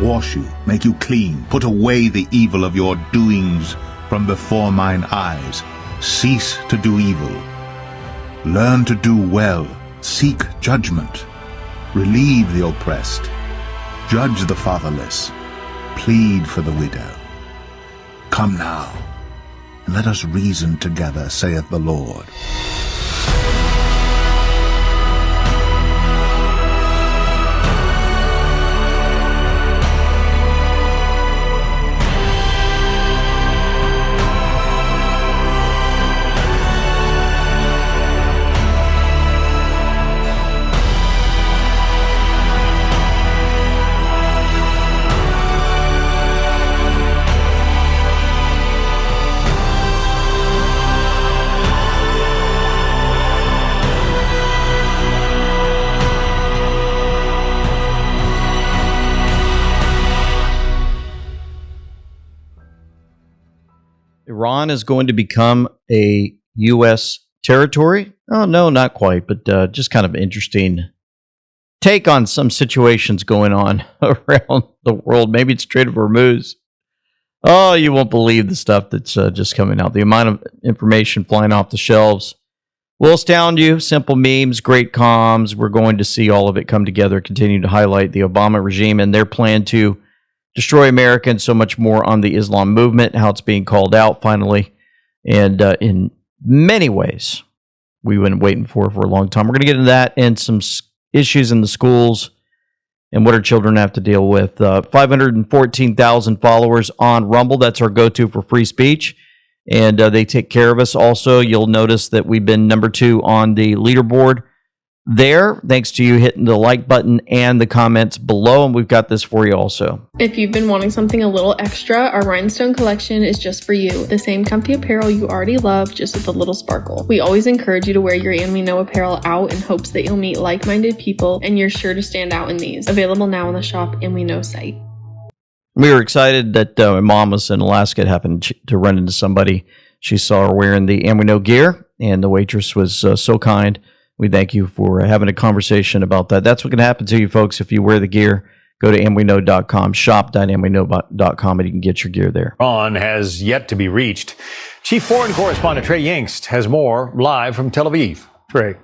wash you, make you clean, put away the evil of your doings from before mine eyes. Cease to do evil. Learn to do well. Seek judgment. Relieve the oppressed. Judge the fatherless. Plead for the widow. Come now, and let us reason together, saith the Lord. Iran is going to become a U.S. territory? Oh, no, not quite, but just kind of interesting take on some situations going on around the world. Maybe it's Strait of Hormuz. Oh, you won't believe the stuff that's just coming out. The amount of information flying off the shelves will astound you. Simple memes, great comms. We're going to see all of it come together, continue to highlight the Obama regime and their plan to destroy America, and so much more on the Islam movement, how it's being called out finally. And in many ways, we've been waiting for a long time. We're going to get into that and some issues in the schools and what our children have to deal with. 514,000 followers on Rumble. That's our go-to for free speech. And they take care of us. Also, you'll notice that we've been number 2 on the leaderboard there, thanks to you hitting the like button and the comments below, and we've got this for you also. If you've been wanting something a little extra, our rhinestone collection is just for you. The same comfy apparel you already love, just with a little sparkle. We always encourage you to wear your And We Know apparel out in hopes that you'll meet like-minded people, and you're sure to stand out in these. Available now on the Shop And We Know site. We were excited that my mom was in Alaska, happened to run into somebody. She saw her wearing the And We Know gear, and the waitress was so kind. We thank you for having a conversation about that. That's what can happen to you folks if you wear the gear. Go to andweknow.com, shop.andweknow.com, and you can get your gear there. Iran has yet to be reached. Chief Foreign Correspondent Trey Yingst has more live from Tel Aviv. Trey.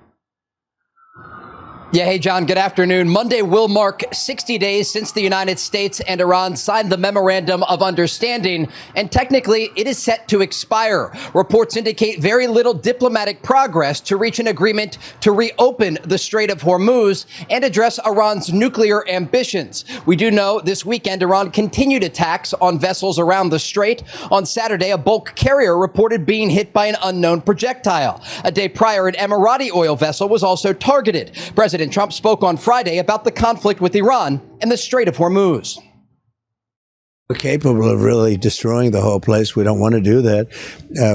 Yeah, hey, John, good afternoon. Monday will mark 60 days since the United States and Iran signed the Memorandum of Understanding, and technically it is set to expire. Reports indicate very little diplomatic progress to reach an agreement to reopen the Strait of Hormuz and address Iran's nuclear ambitions. We do know this weekend Iran continued attacks on vessels around the strait. On Saturday, a bulk carrier reported being hit by an unknown projectile. A day prior, an Emirati oil vessel was also targeted. President Trump spoke on Friday about the conflict with Iran and the Strait of Hormuz. We're capable of really destroying the whole place. We don't want to do that.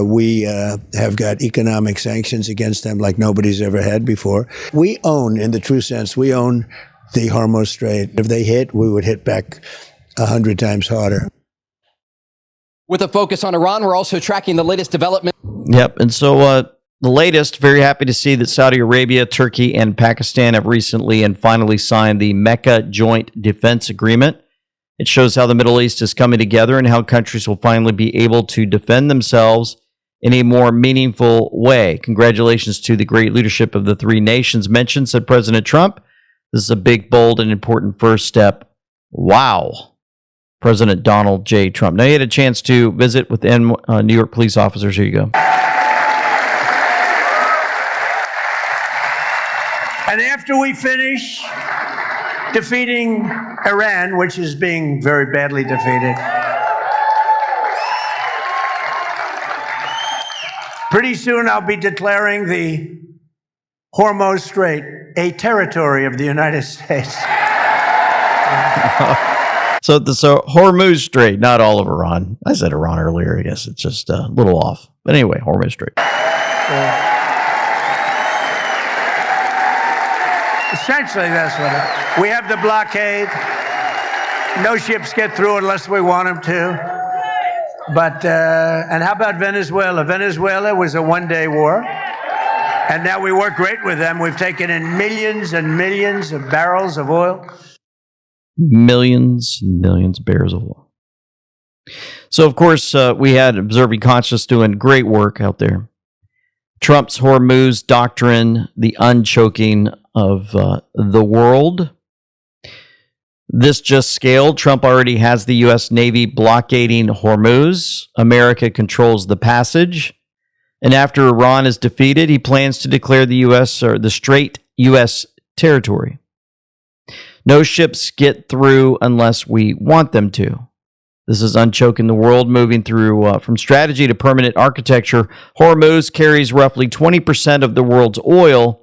We have got economic sanctions against them like nobody's ever had before. We own, in the true sense, we own the Hormuz Strait. If they hit, we would hit back 100 times harder. With a focus on Iran, we're also tracking the latest development. Yep, and so the latest, very happy to see that Saudi Arabia, Turkey, and Pakistan have recently and finally signed the Mecca Joint Defense Agreement. It shows how the Middle East is coming together and how countries will finally be able to defend themselves in a more meaningful way. Congratulations to the great leadership of the three nations mentioned, said President Trump. This is a big, bold, and important first step. Wow. President Donald J. Trump. Now, you had a chance to visit with New York police officers. Here you go. And after we finish defeating Iran, which is being very badly defeated, pretty soon I'll be declaring the Hormuz Strait a territory of the United States. So the Hormuz Strait, not all of Iran. I said Iran earlier. I guess it's just a little off. But anyway, Hormuz Strait. Essentially, that's what it is. We have the blockade. No ships get through unless we want them to. But, and how about Venezuela? Venezuela was a one-day war. And now we work great with them. We've taken in millions and millions of barrels of oil. Millions and millions of barrels of oil. So, of course, we had Observing Conscience doing great work out there. Trump's Hormuz doctrine, the unchoking of the world. This just scaled. Trump already has the U.S. Navy blockading Hormuz. America controls the passage. And after Iran is defeated, he plans to declare the U.S. or the Strait U.S. territory. No ships get through unless we want them to. This is unchoking the world, moving through from strategy to permanent architecture. Hormuz carries roughly 20% of the world's oil.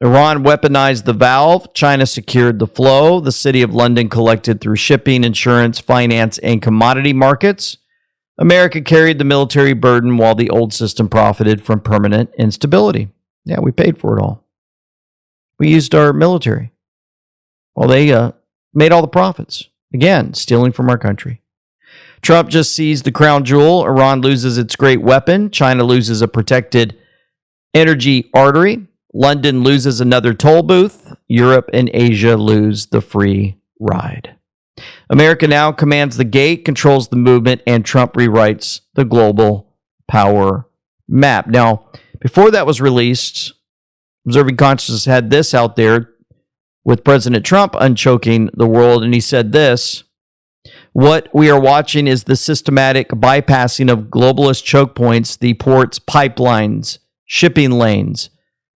Iran weaponized the valve. China secured the flow. The City of London collected through shipping, insurance, finance, and commodity markets. America carried the military burden while the old system profited from permanent instability. Yeah, we paid for it all. We used our military. Well, they made all the profits. Again, stealing from our country. Trump just seized the crown jewel. Iran loses its great weapon. China loses a protected energy artery. London loses another toll booth. Europe and Asia lose the free ride. America now commands the gate, controls the movement, and Trump rewrites the global power map. Now, before that was released, Observing Consciousness had this out there with President Trump unchoking the world, and he said this: what we are watching is the systematic bypassing of globalist choke points, the ports, pipelines, shipping lanes,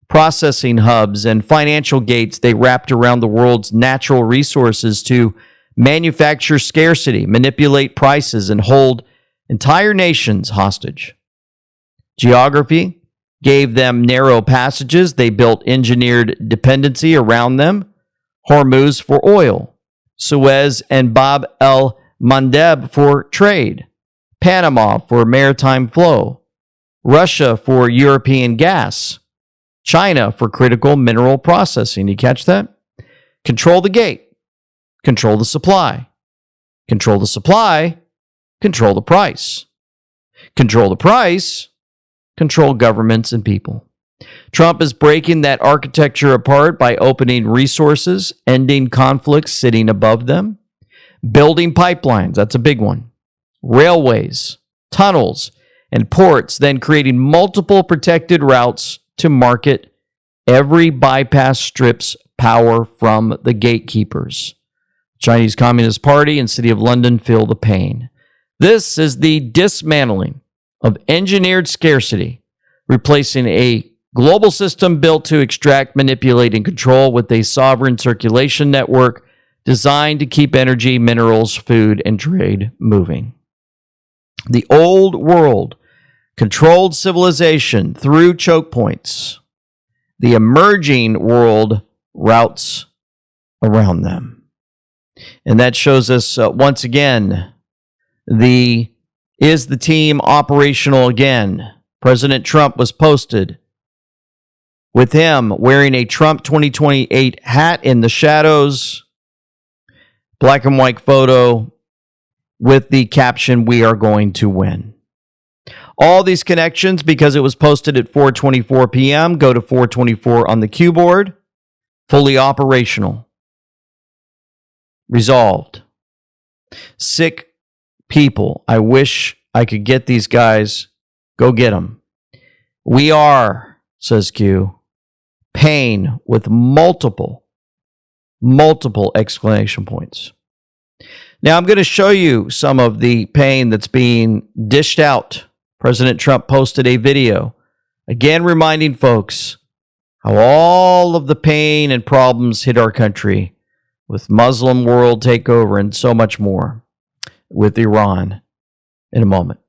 processing hubs, and financial gates they wrapped around the world's natural resources to manufacture scarcity, manipulate prices, and hold entire nations hostage. Geography gave them narrow passages. They built engineered dependency around them. Hormuz for oil, Suez and Bab el-Mandeb for trade, Panama for maritime flow, Russia for European gas, China for critical mineral processing. You catch that? Control the gate. Control the supply. Control the supply. Control the price. Control the price. Control governments and people. Trump is breaking that architecture apart by opening resources, ending conflicts sitting above them, building pipelines. That's a big one. Railways, tunnels, and ports, then creating multiple protected routes to market. Every bypass strips power from the gatekeepers. Chinese Communist Party and City of London feel the pain. This is the dismantling of engineered scarcity, replacing a global system built to extract, manipulate, and control with a sovereign circulation network designed to keep energy, minerals, food, and trade moving. The old world controlled civilization through choke points. The emerging world routes around them. And that shows us once again, is the team operational again? President Trump was posted with him wearing a Trump 2028 hat in the shadows, black and white photo with the caption, "We are going to win." All these connections, because it was posted at 4:24 p.m., go to 424 on the Q board. Fully operational. Resolved. Sick people. I wish I could get these guys. Go get them. We are, says Q, pain with multiple exclamation points. Now I'm going to show you some of the pain that's being dished out. President Trump posted a video, again reminding folks how all of the pain and problems hit our country with Muslim world takeover and so much more with Iran in a moment.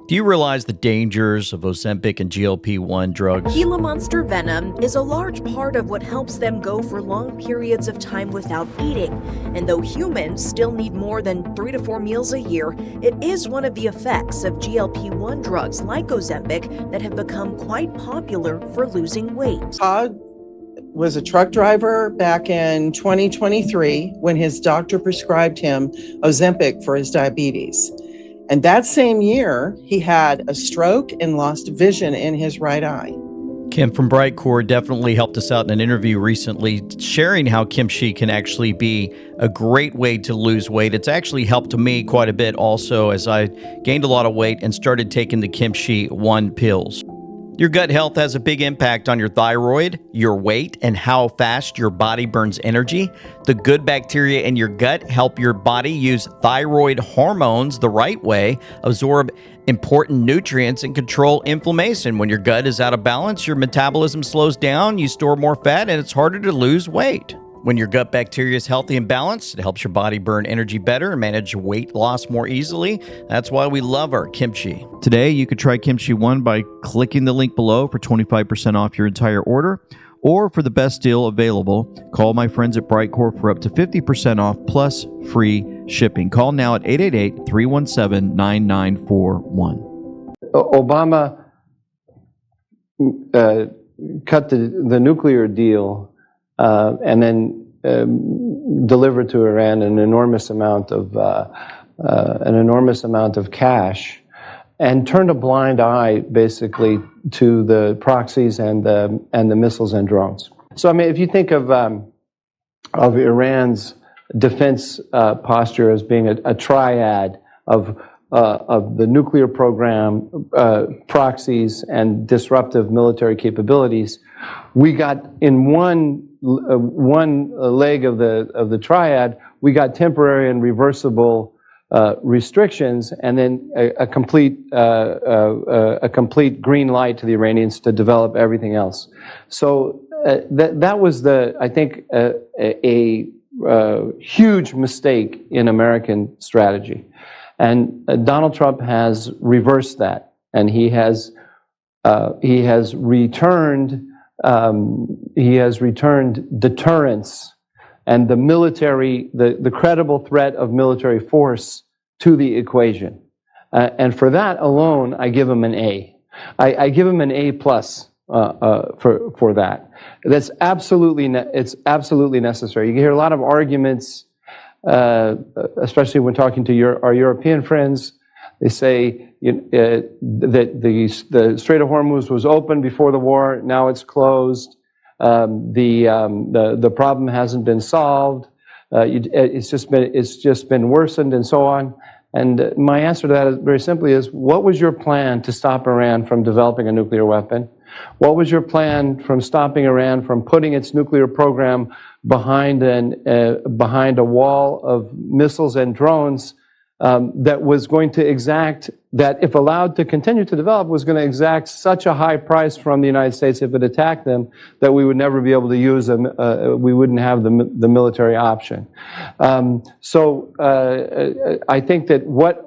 Do you realize the dangers of Ozempic and GLP-1 drugs? Gila monster venom is a large part of what helps them go for long periods of time without eating. And though humans still need more than 3 to 4 meals a year, it is one of the effects of GLP-1 drugs like Ozempic that have become quite popular for losing weight. Todd was a truck driver back in 2023 when his doctor prescribed him Ozempic for his diabetes. And that same year, he had a stroke and lost vision in his right eye. Kim from Brightcore definitely helped us out in an interview recently, sharing how kimchi can actually be a great way to lose weight. It's actually helped me quite a bit also as I gained a lot of weight and started taking the kimchi 1 pills. Your gut health has a big impact on your thyroid, your weight, and how fast your body burns energy. The good bacteria in your gut help your body use thyroid hormones the right way, absorb important nutrients, and control inflammation. When your gut is out of balance, your metabolism slows down, you store more fat, and it's harder to lose weight. When your gut bacteria is healthy and balanced, it helps your body burn energy better and manage weight loss more easily. That's why we love our kimchi. Today, you could try Kimchi 1 by clicking the link below for 25% off your entire order. Or for the best deal available, call my friends at Brightcore for up to 50% off plus free shipping. Call now at 888-317-9941. Obama cut the nuclear deal and then delivered to Iran an enormous amount of cash, and turned a blind eye basically to the proxies and the missiles and drones. So I mean, if you think of Iran's defense posture as being a triad of the nuclear program, proxies, and disruptive military capabilities, we got in one leg of the triad, we got temporary and reversible restrictions, and then a complete green light to the Iranians to develop everything else. So that was I think a huge mistake in American strategy, and Donald Trump has reversed that, and he has returned deterrence and the military, the credible threat of military force to the equation. And for that alone, I give him an A. I give him an A plus for that. That's it's absolutely necessary. You hear a lot of arguments, especially when talking to our European friends. They say that the Strait of Hormuz was open before the war. Now it's closed. The problem hasn't been solved. It's just been worsened, and so on. And my answer to that is very simply is: what was your plan to stop Iran from developing a nuclear weapon? What was your plan from stopping Iran from putting its nuclear program behind a wall of missiles and drones that was going to exact, that if allowed to continue to develop, was going to exact such a high price from the United States if it attacked them that we would never be able to use them, we wouldn't have the military option. So I think that what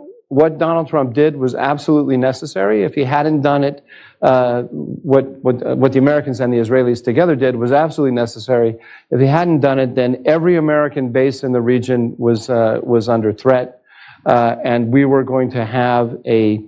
Donald Trump did was absolutely necessary. If he hadn't done it, what the Americans and the Israelis together did was absolutely necessary. If he hadn't done it, then every American base in the region was under threat. And we were going to have a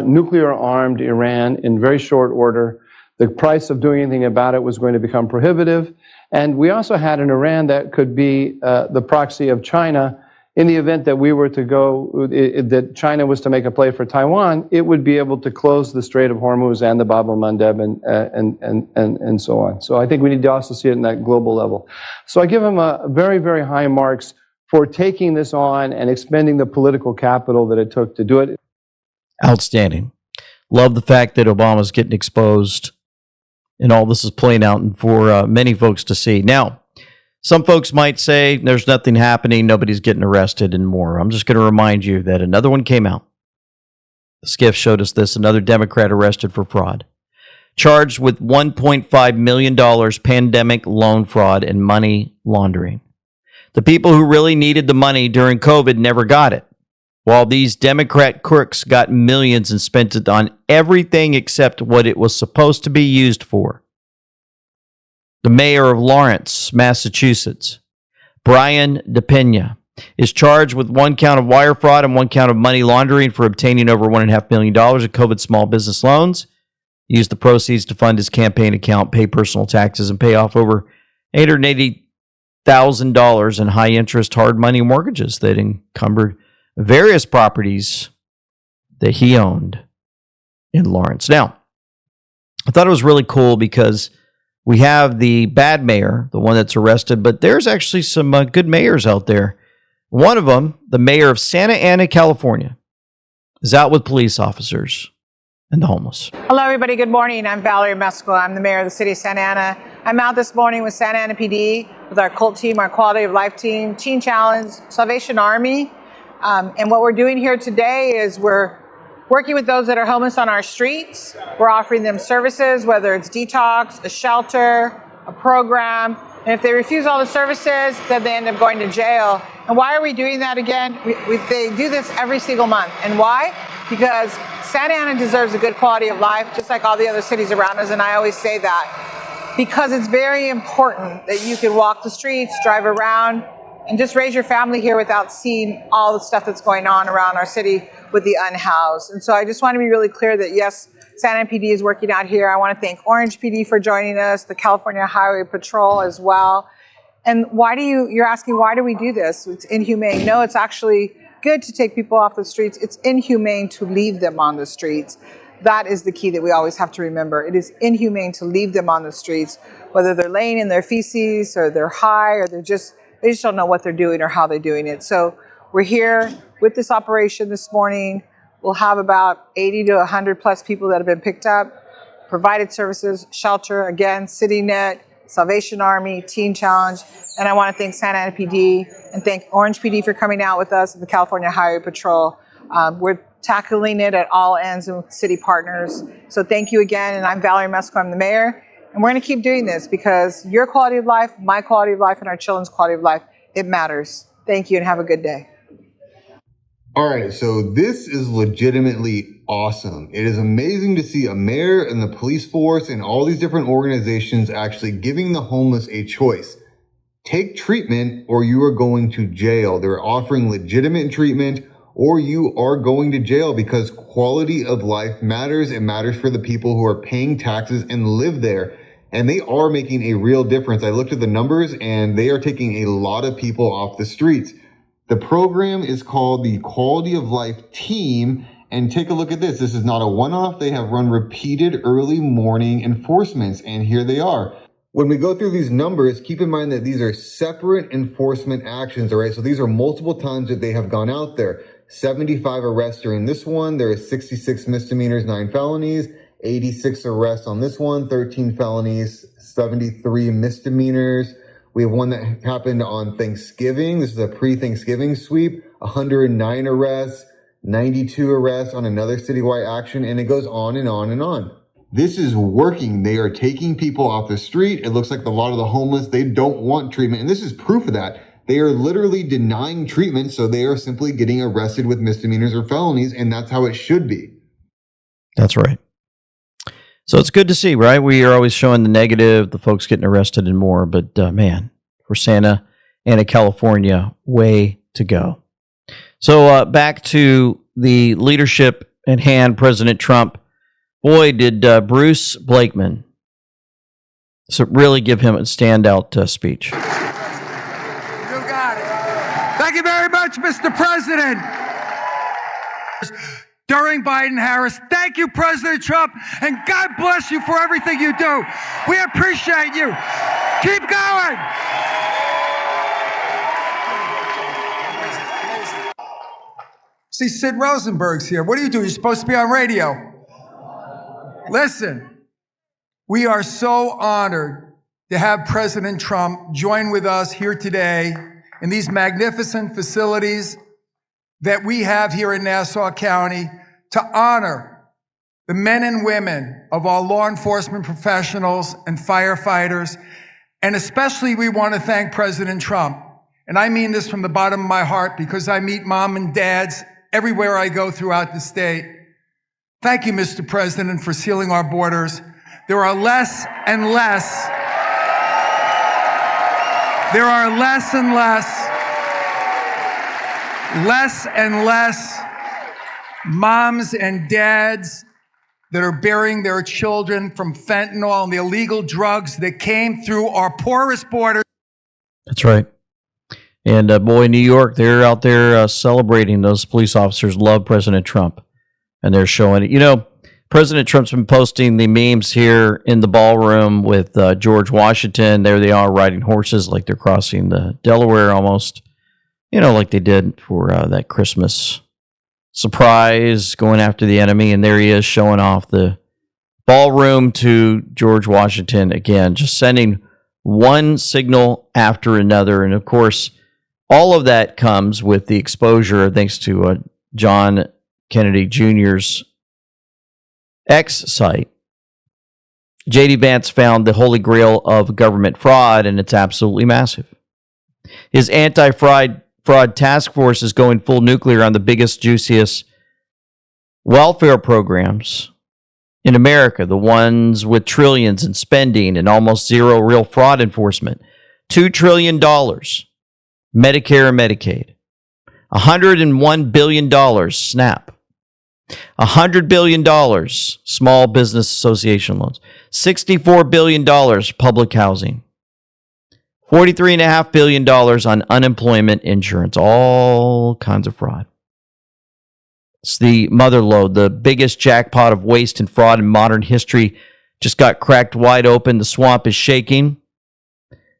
nuclear-armed Iran in very short order. The price of doing anything about it was going to become prohibitive. And we also had an Iran that could be the proxy of China. In the event that we were to that China was to make a play for Taiwan, it would be able to close the Strait of Hormuz and the Bab el-Mandeb and so on. So I think we need to also see it in that global level. So I give him a very, very high marks for taking this on and expending the political capital that it took to do it. Outstanding. Love the fact that Obama's getting exposed and all this is playing out and for many folks to see. Now, some folks might say there's nothing happening, nobody's getting arrested and more. I'm just going to remind you that another one came out. The Skiff showed us this, another Democrat arrested for fraud. Charged with $1.5 million pandemic loan fraud and money laundering. The people who really needed the money during COVID never got it, while these Democrat crooks got millions and spent it on everything except what it was supposed to be used for. The mayor of Lawrence, Massachusetts, Brian DePena, is charged with 1 count of wire fraud and 1 count of money laundering for obtaining over $1.5 million of COVID small business loans. He used the proceeds to fund his campaign account, pay personal taxes, and pay off over $880,000 in high-interest hard money mortgages that encumbered various properties that he owned in Lawrence. Now, I thought it was really cool because we have the bad mayor, the one that's arrested, but there's actually some good mayors out there. One of them, the mayor of Santa Ana, California, is out with police officers and the homeless. Hello, everybody. Good morning. I'm Valerie Mescal. I'm the mayor of the city of Santa Ana. I'm out this morning with Santa Ana PD, with our CULT team, our Quality of Life team, Teen Challenge, Salvation Army. And what we're doing here today is we're working with those that are homeless on our streets. We're offering them services, whether it's detox, a shelter, a program. And if they refuse all the services, then they end up going to jail. And why are we doing that again? They do this every single month. And why? Because Santa Ana deserves a good quality of life, just like all the other cities around us. And I always say that because it's very important that you can walk the streets, drive around, and just raise your family here without seeing all the stuff that's going on around our city with the unhoused. And so I just want to be really clear that yes, Santa Ana PD is working out here. I want to thank Orange PD for joining us, the California Highway Patrol as well. And you're asking, why do we do this? It's inhumane. No, it's actually good to take people off the streets. It's inhumane to leave them on the streets. That is the key that we always have to remember. It is inhumane to leave them on the streets, whether they're laying in their feces or they're high or they just don't know what they're doing or how they're doing it. So we're here with this operation this morning. We'll have about 80 to 100 plus people that have been picked up, provided services, shelter, again, CityNet, Salvation Army, Teen Challenge. And I want to thank Santa Ana PD and thank Orange PD for coming out with us and the California Highway Patrol. We're tackling it at all ends with city partners. So thank you again. And I'm Valerie Mescal, I'm the mayor. And we're going to keep doing this because your quality of life, my quality of life, and our children's quality of life, it matters. Thank you and have a good day. All right, so this is legitimately awesome. It is amazing to see a mayor and the police force and all these different organizations actually giving the homeless a choice. Take treatment or you are going to jail. They're offering legitimate treatment or you are going to jail because quality of life matters. It matters for the people who are paying taxes and live there. And they are making a real difference. I looked at the numbers and they are taking a lot of people off the streets. The program is called the Quality of Life Team. And take a look at this. This is not a one-off. They have run repeated early morning enforcements. And here they are. When we go through these numbers, keep in mind that these are separate enforcement actions, all right? So these are multiple times that they have gone out there. 75 arrests during this one. There are 66 misdemeanors, 9 felonies, 86 arrests on this one, 13 felonies, 73 misdemeanors. We have one that happened on Thanksgiving. This is a pre-Thanksgiving sweep, 109 arrests, 92 arrests on another citywide action, and it goes on and on and on. This is working. They are taking people off the street. It looks like a lot of the homeless, they don't want treatment. And this is proof of that. They are literally denying treatment, so they are simply getting arrested with misdemeanors or felonies, and that's how it should be. That's right. So it's good to see, right? We are always showing the negative, the folks getting arrested and more, but man, for Santa Ana, California, way to go. So back to the leadership at hand, President Trump. Boy, did Bruce Blakeman really give him a standout speech. You got it. Thank you very much, Mr. President. During Biden-Harris, thank you, President Trump, and God bless you for everything you do. We appreciate you. Keep going. See, Sid Rosenberg's here. What are you doing? You're supposed to be on radio. Listen, we are so honored to have President Trump join with us here today in these magnificent facilities that we have here in Nassau County to honor the men and women of our law enforcement professionals and firefighters. And especially we want to thank President Trump. And I mean this from the bottom of my heart because I meet mom and dads everywhere I go throughout the state. Thank you, Mr. President, for sealing our borders. There are less and less moms and dads that are burying their children from fentanyl and the illegal drugs that came through our porous borders. That's right. And boy, New York, they're out there celebrating. Those police officers love President Trump, and they're showing it. You know, President Trump's been posting the memes here in the ballroom with George Washington. There they are riding horses like they're crossing the Delaware almost. You know, like they did for that Christmas surprise going after the enemy. And there he is showing off the ballroom to George Washington again, just sending one signal after another. And of course, all of that comes with the exposure, thanks to John Kennedy Jr.'s X site. J.D. Vance found the holy grail of government fraud, and it's absolutely massive. His anti-fraud task force is going full nuclear on the biggest, juiciest welfare programs in America, the ones with trillions in spending and almost zero real fraud enforcement. $2 trillion, Medicare and Medicaid. $101 billion, SNAP. $100 billion, Small Business Association loans. $64 billion, public housing. $43.5 billion on unemployment insurance. All kinds of fraud. It's the mother lode, the biggest jackpot of waste and fraud in modern history. Just got cracked wide open. The swamp is shaking.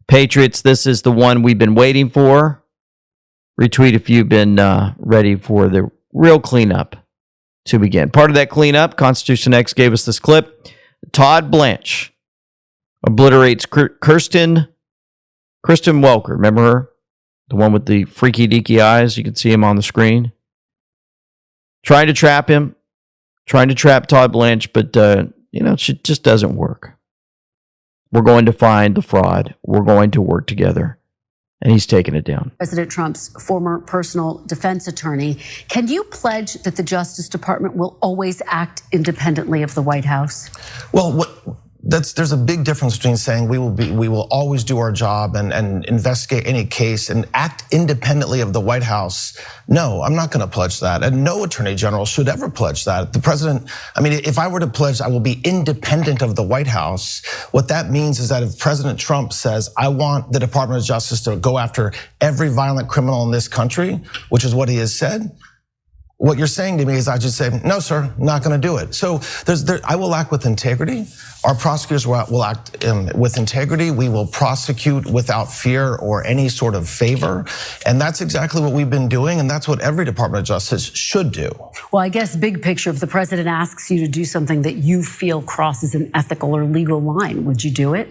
Patriots, this is the one we've been waiting for. Retweet if you've been ready for the real cleanup to begin. Part of that cleanup, Constitution X gave us this clip. Todd Blanche obliterates Kristen Welker. Remember her? The one with the freaky deaky eyes. You can see him on the screen. Trying to trap him. Trying to trap Todd Blanche, but it just doesn't work. We're going to find the fraud. We're going to work together. And he's taking it down. President Trump's former personal defense attorney. Can you pledge that the Justice Department will always act independently of the White House? Well, there's a big difference between saying we will always do our job and investigate any case and act independently of the White House. No, I'm not going to pledge that, and no attorney general should ever pledge that. The president, if I were to pledge I will be independent of the White House, what that means is that if President Trump says I want the Department of Justice to go after every violent criminal in this country, which is what he has said, what you're saying to me is I just say, no, sir, not going to do it. So I will act with integrity. Our prosecutors will act with integrity. We will prosecute without fear or any sort of favor. And that's exactly what we've been doing. And that's what every Department of Justice should do. Well, I guess big picture, if the president asks you to do something that you feel crosses an ethical or legal line, would you do it?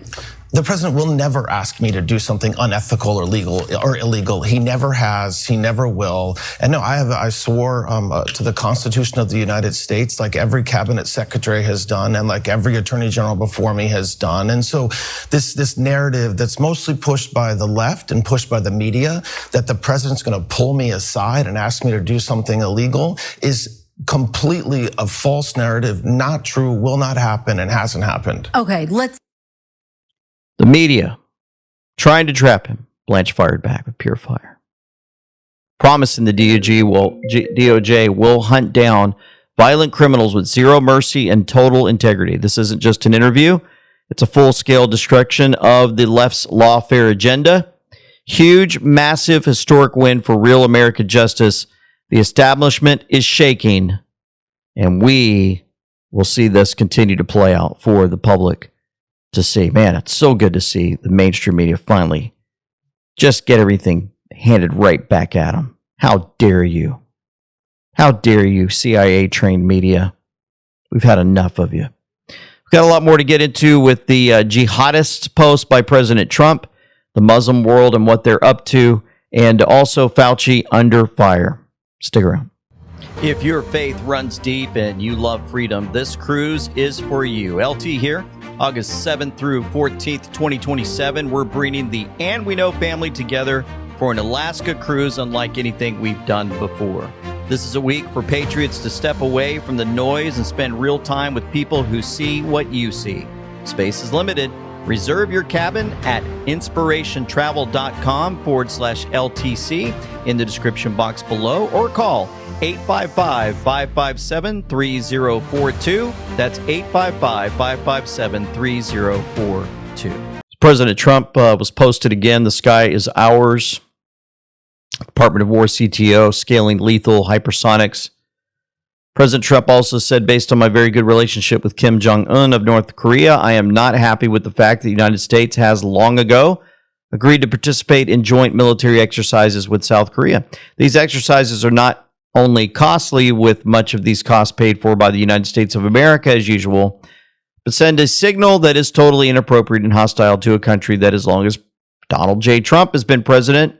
The president will never ask me to do something unethical or legal or illegal. He never has. He never will. And no, I swore to the Constitution of the United States, like every cabinet secretary has done, and like every attorney general before me has done. And so this narrative that's mostly pushed by the left and pushed by the media, that the president's going to pull me aside and ask me to do something illegal, is completely a false narrative, not true, will not happen, and hasn't happened. Okay, The media trying to trap him. Blanche fired back with pure fire. Promising the DOJ will hunt down violent criminals with zero mercy and total integrity. This isn't just an interview. It's a full-scale destruction of the left's lawfare agenda. Huge, massive, historic win for real American justice. The establishment is shaking, and we will see this continue to play out for the public to see. Man, it's so good to see the mainstream media finally just get everything handed right back at them. How dare you? How dare you, CIA-trained media? We've had enough of you. We've got a lot more to get into with the jihadists post by President Trump, the Muslim world and what they're up to, and also Fauci under fire. Stick around. If your faith runs deep and you love freedom, this cruise is for you. LT here. August 7th through 14th, 2027, we're bringing the And We Know family together for an Alaska cruise unlike anything we've done before. This is a week for patriots to step away from the noise and spend real time with people who see what you see. Space is limited. Reserve your cabin at inspirationtravel.com/LTC in the description box below, or call 855-557-3042. That's 855-557-3042. President Trump was posted again. The sky is ours. Department of War CTO scaling lethal hypersonics President Trump also said, based on my very good relationship with Kim Jong-un of North Korea, I am not happy with the fact that the United States has long ago agreed to participate in joint military exercises with South Korea. These exercises are not only costly, with much of these costs paid for by the United States of America as usual, but send a signal that is totally inappropriate and hostile to a country that, as long as Donald J. Trump has been president,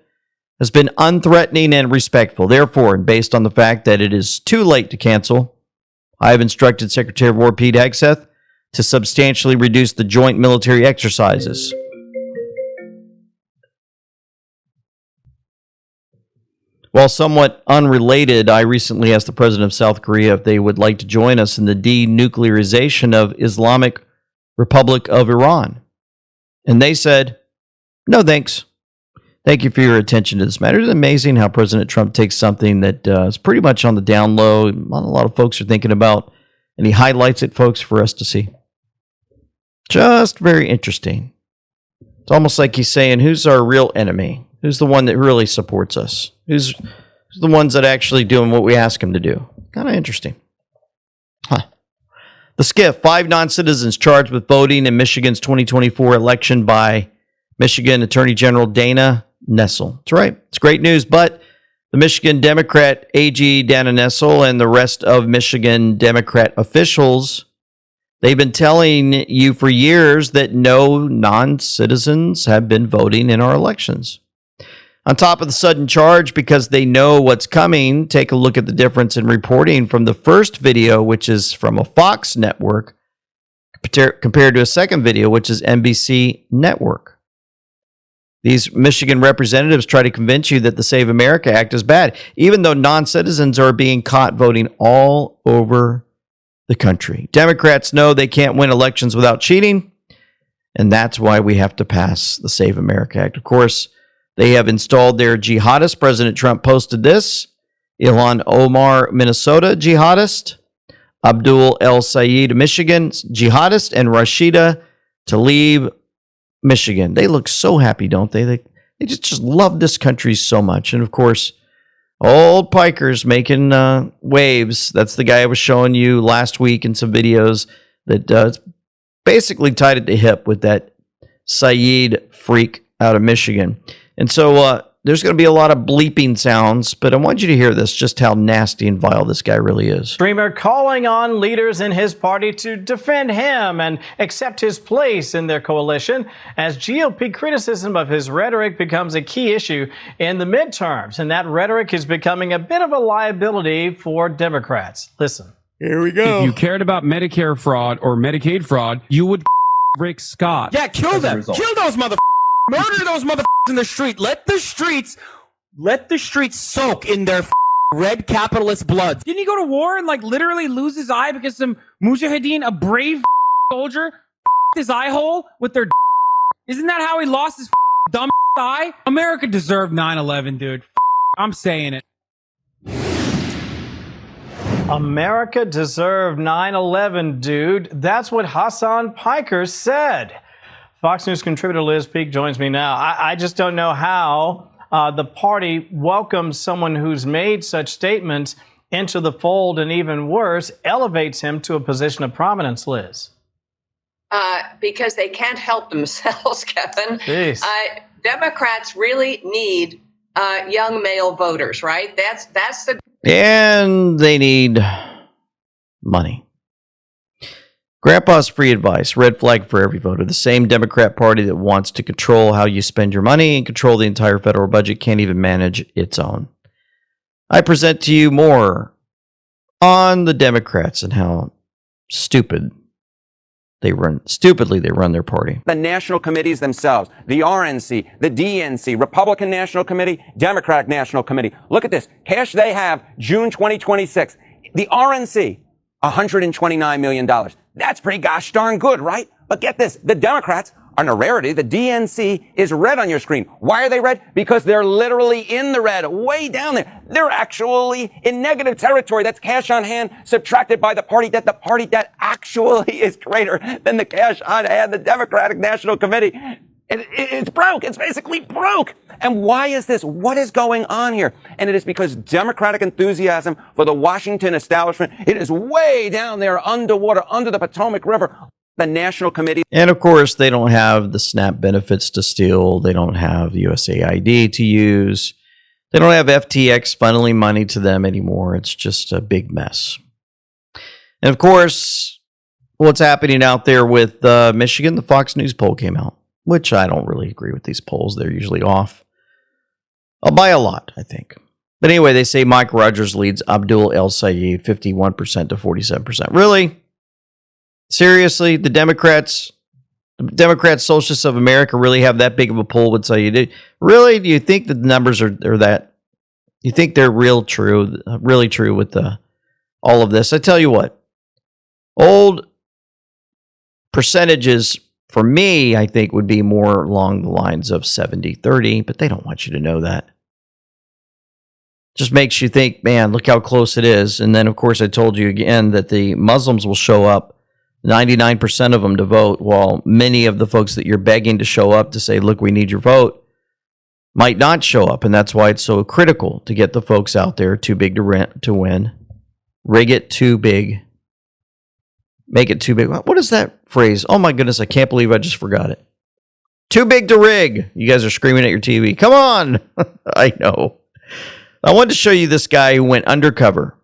has been unthreatening and respectful. Therefore, and based on the fact that it is too late to cancel, I have instructed Secretary of War Pete Hegseth to substantially reduce the joint military exercises. While somewhat unrelated, I recently asked the president of South Korea if they would like to join us in the denuclearization of Islamic Republic of Iran. And they said, no thanks. Thank you for your attention to this matter. It's amazing how President Trump takes something that is pretty much on the down low, not a lot of folks are thinking about, and he highlights it, folks, for us to see. Just very interesting. It's almost like he's saying, who's our real enemy? Who's the one that really supports us? Who's the ones that actually doing what we ask him to do? Kind of interesting. Huh. The skiff, 5 non-citizens charged with voting in Michigan's 2024 election by Michigan Attorney General Dana Nessel. That's right. It's great news, but the Michigan Democrat AG Dana Nessel and the rest of Michigan Democrat officials, they've been telling you for years that no non-citizens have been voting in our elections. On top of the sudden charge, because they know what's coming, take a look at the difference in reporting from the first video, which is from a Fox network, compared to a second video, which is NBC network. These Michigan representatives try to convince you that the Save America Act is bad, even though non-citizens are being caught voting all over the country. Democrats know they can't win elections without cheating, and that's why we have to pass the Save America Act. Of course, they have installed their jihadists. President Trump posted this. Ilhan Omar, Minnesota jihadist. Abdul El Sayed, Michigan jihadist. And Rashida Tlaib, Michigan. They look so happy, don't they? They just love this country so much. And of course, old Pikers making waves. That's the guy I was showing you last week in some videos that basically tied it to hip with that Sayed freak out of Michigan. And so there's going to be a lot of bleeping sounds, but I want you to hear this, just how nasty and vile this guy really is. Streamer calling on leaders in his party to defend him and accept his place in their coalition as GOP criticism of his rhetoric becomes a key issue in the midterms. And that rhetoric is becoming a bit of a liability for Democrats. Listen. Here we go. If you cared about Medicare fraud or Medicaid fraud, you would Rick Scott. Yeah, kill them. Kill those motherfuckers. Murder those motherfuckers in the street. Let the streets soak in their red capitalist blood. Didn't he go to war and literally lose his eye because some mujahideen, a brave soldier, his eye hole with their? Isn't that how he lost his dumb eye? America deserved 9/11, dude. I'm saying it. America deserved 9/11, dude. That's what Hassan Piker said. Fox News contributor Liz Peek joins me now. I just don't know how the party welcomes someone who's made such statements into the fold, and even worse, elevates him to a position of prominence, Liz. Because they can't help themselves, Kevin. Democrats really need young male voters, right? That's the... And they need money. Grandpa's free advice, red flag for every voter. The same Democrat Party that wants to control how you spend your money and control the entire federal budget can't even manage its own. I present to you more on the Democrats and how stupidly they run their party. The national committees themselves, the RNC, the DNC, Republican National Committee, Democratic National Committee. Look at this. Cash they have, June 2026. The RNC, $129 million. That's pretty gosh darn good, right? But get this, the Democrats are in a rarity. The DNC is red on your screen. Why are they red? Because they're literally in the red, way down there. They're actually in negative territory. That's cash on hand subtracted by the party that actually is greater than the cash on hand, the Democratic National Committee. It's broke. It's basically broke. And why is this? What is going on here? And it is because Democratic enthusiasm for the Washington establishment, it is way down there underwater, under the Potomac River. The National Committee. And of course, they don't have the SNAP benefits to steal. They don't have USAID to use. They don't have FTX funneling money to them anymore. It's just a big mess. And of course, what's happening out there with Michigan, the Fox News poll came out, which I don't really agree with these polls. They're usually off by a lot, I think. But anyway, they say Mike Rogers leads Abdul El Sayed 51% to 47%. Really? Seriously, the Democrats, Socialists of America, really have that big of a pull with Sayed? Really? Do you think the numbers are that? You think they're really true with all of this? I tell you what, old percentages for me, I think, would be more along the lines of 70-30, but they don't want you to know that. Just makes you think, man, look how close it is. And then, of course, I told you again that the Muslims will show up, 99% of them to vote, while many of the folks that you're begging to show up to say, look, we need your vote, might not show up. And that's why it's so critical to get the folks out there too big to win. Rig it too big. Make it too big. What is that phrase? Oh my goodness, I can't believe I just forgot it. Too big to rig. You guys are screaming at your TV. Come on. I know. I wanted to show you this guy who went undercover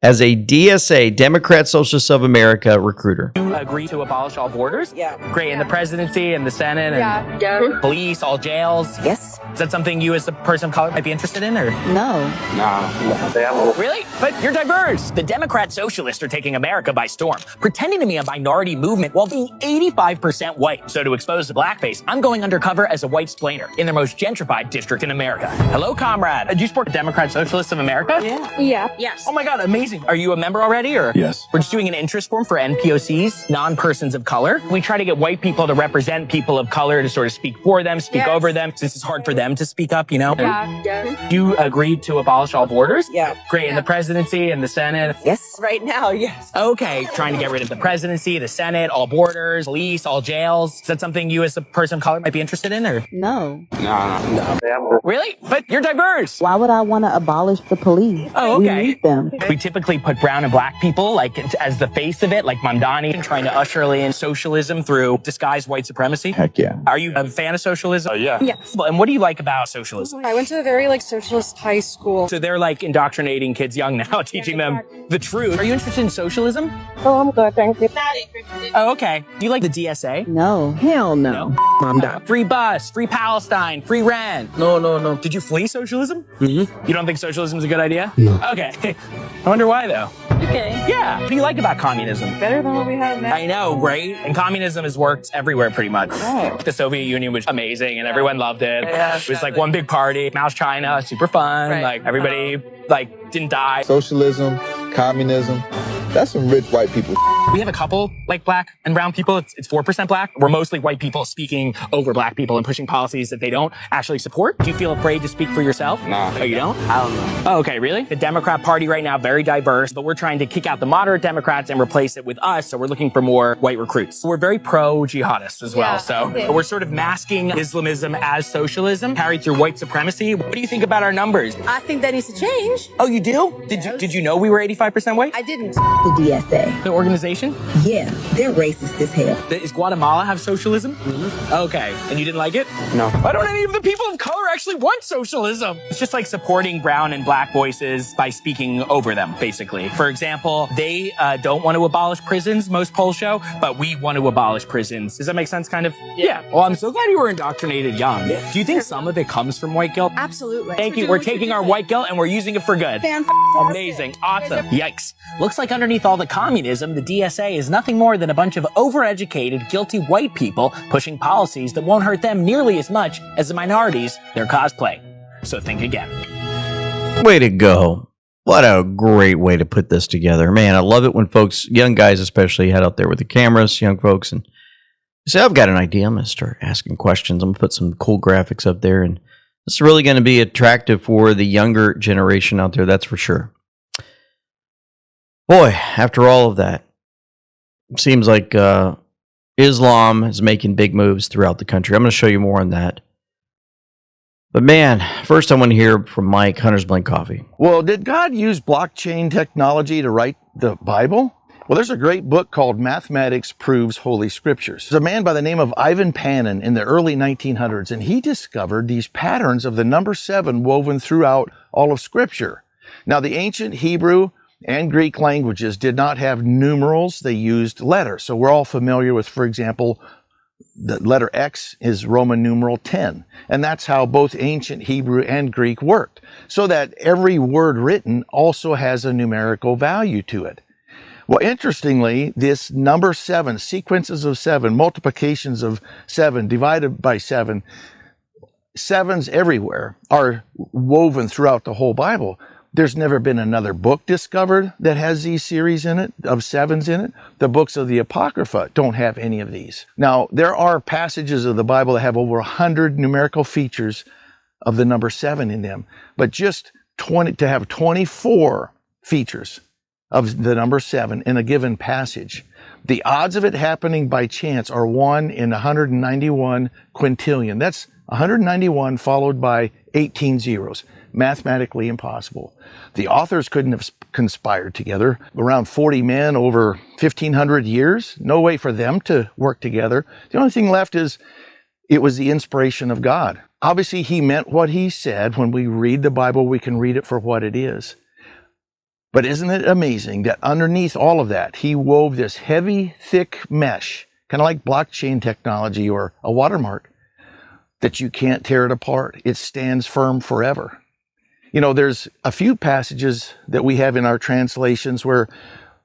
as a DSA, Democrat Socialists of America recruiter. You agree to abolish all borders? Yeah. Great. And the presidency and the Senate and police, all jails? Yes. Is that something you as a person of color might be interested in, or? No. No. Really? But you're diverse. The Democrat Socialists are taking America by storm, pretending to be a minority movement while being 85% white. So to expose the blackface, I'm going undercover as a white splainer in the most gentrified district in America. Hello, comrade. Do you support the Democrat Socialists of America? Yeah. Yes. Oh my God, amazing. Are you a member already, or? Yes. We're just doing an interest form for NPOCs, non-persons of color. We try to get white people to represent people of color, to sort of speak for them, speak over them. This is hard for them to speak up, you know? Yeah. You agreed to abolish all borders? Yeah. Great. And the presidency and the Senate? Yes. Right now, yes. Okay. Trying to get rid of the presidency, the Senate, all borders, police, all jails. Is that something you as a person of color might be interested in, or? No. No. Really? But you're diverse. Why would I want to abolish the police? Oh, okay. We need them. We typically put brown and black people like as the face of it, like Mamdani, and trying to usher in socialism through disguised white supremacy. Heck yeah. Are you a fan of socialism? Yeah. Yes. And what do you like about socialism? I went to a very socialist high school. So they're like indoctrinating kids young now, teaching them the truth. Are you interested in socialism? Oh, I'm good, thank you. Oh, okay. Do you like the DSA? No. Hell no. Mom, Dad. Free bus, free Palestine, free rent. No. Did you flee socialism? Mm-hmm. You don't think socialism is a good idea? No. Okay. I wonder why, though. Okay. Yeah. What do you like about communism? Better than what we have now. I know, right? And communism has worked everywhere pretty much. Right. The Soviet Union was amazing and everyone loved it. Yeah. It was like one big party. Mouse China, super fun. Right. Like everybody didn't die. Socialism, communism, that's some rich white people. We have a couple like black and brown people. It's 4% black. We're mostly white people speaking over black people and pushing policies that they don't actually support. Do you feel afraid to speak for yourself? Nah. Oh, you don't? I don't know. Oh, okay, really? The Democrat Party right now, very diverse, but we're trying to kick out the moderate Democrats and replace it with us. So we're looking for more white recruits. We're very pro-jihadists as well. So we're sort of masking Islamism as socialism carried through white supremacy. What do you think about our numbers? I think that needs to change. Oh, you do? Did you know we were 85% white? I didn't. The DSA. The organization? Yeah, they're racist as hell. Does Guatemala have socialism? Mm-hmm. Okay. And you didn't like it? No. Why don't any of the people of color actually want socialism? It's just like supporting brown and black voices by speaking over them, basically. For example, they don't want to abolish prisons, most polls show, but we want to abolish prisons. Does that make sense, kind of? Yeah. Well, I'm so glad you were indoctrinated young. Do you think some of it comes from white guilt? Absolutely. Thank you. We're taking our white guilt and we're using it for good. Amazing. Awesome. Yikes. Looks like underneath all the communism, the DSA is nothing more than a bunch of overeducated, guilty white people pushing policies that won't hurt them nearly as much as the minorities they're cosplaying. So think again. Way to go. What a great way to put this together. Man, I love it when folks, young guys especially, head out there with the cameras, young folks, and say, I've got an idea. I'm going to start asking questions. I'm going to put some cool graphics up there, and it's really going to be attractive for the younger generation out there, that's for sure. Boy, after all of that, it seems like Islam is making big moves throughout the country. I'm going to show you more on that. But man, first I want to hear from Mike, Hunter's Blend Coffee. Well, did God use blockchain technology to write the Bible? Well, there's a great book called Mathematics Proves Holy Scriptures. There's a man by the name of Ivan Panin in the early 1900s, and he discovered these patterns of the number 7 woven throughout all of Scripture. Now, the ancient Hebrew and Greek languages did not have numerals. They used letters. So we're all familiar with, for example, the letter X is Roman numeral 10. And that's how both ancient Hebrew and Greek worked. So that every word written also has a numerical value to it. Well, interestingly, this number 7, sequences of 7, multiplications of 7, divided by 7, sevens everywhere are woven throughout the whole Bible. There's never been another book discovered that has these series in it, of 7s in it. The books of the Apocrypha don't have any of these. Now, there are passages of the Bible that have over 100 numerical features of the number 7 in them, but just to have 24 features of the number 7 in a given passage. The odds of it happening by chance are 1 in 191 quintillion. That's 191 followed by 18 zeros. Mathematically impossible. The authors couldn't have conspired together. Around 40 men over 1,500 years. No way for them to work together. The only thing left is it was the inspiration of God. Obviously, he meant what he said. When we read the Bible, we can read it for what it is. But isn't it amazing that underneath all of that, he wove this heavy, thick mesh, kind of like blockchain technology or a watermark, that you can't tear it apart. It stands firm forever. You know, there's a few passages that we have in our translations where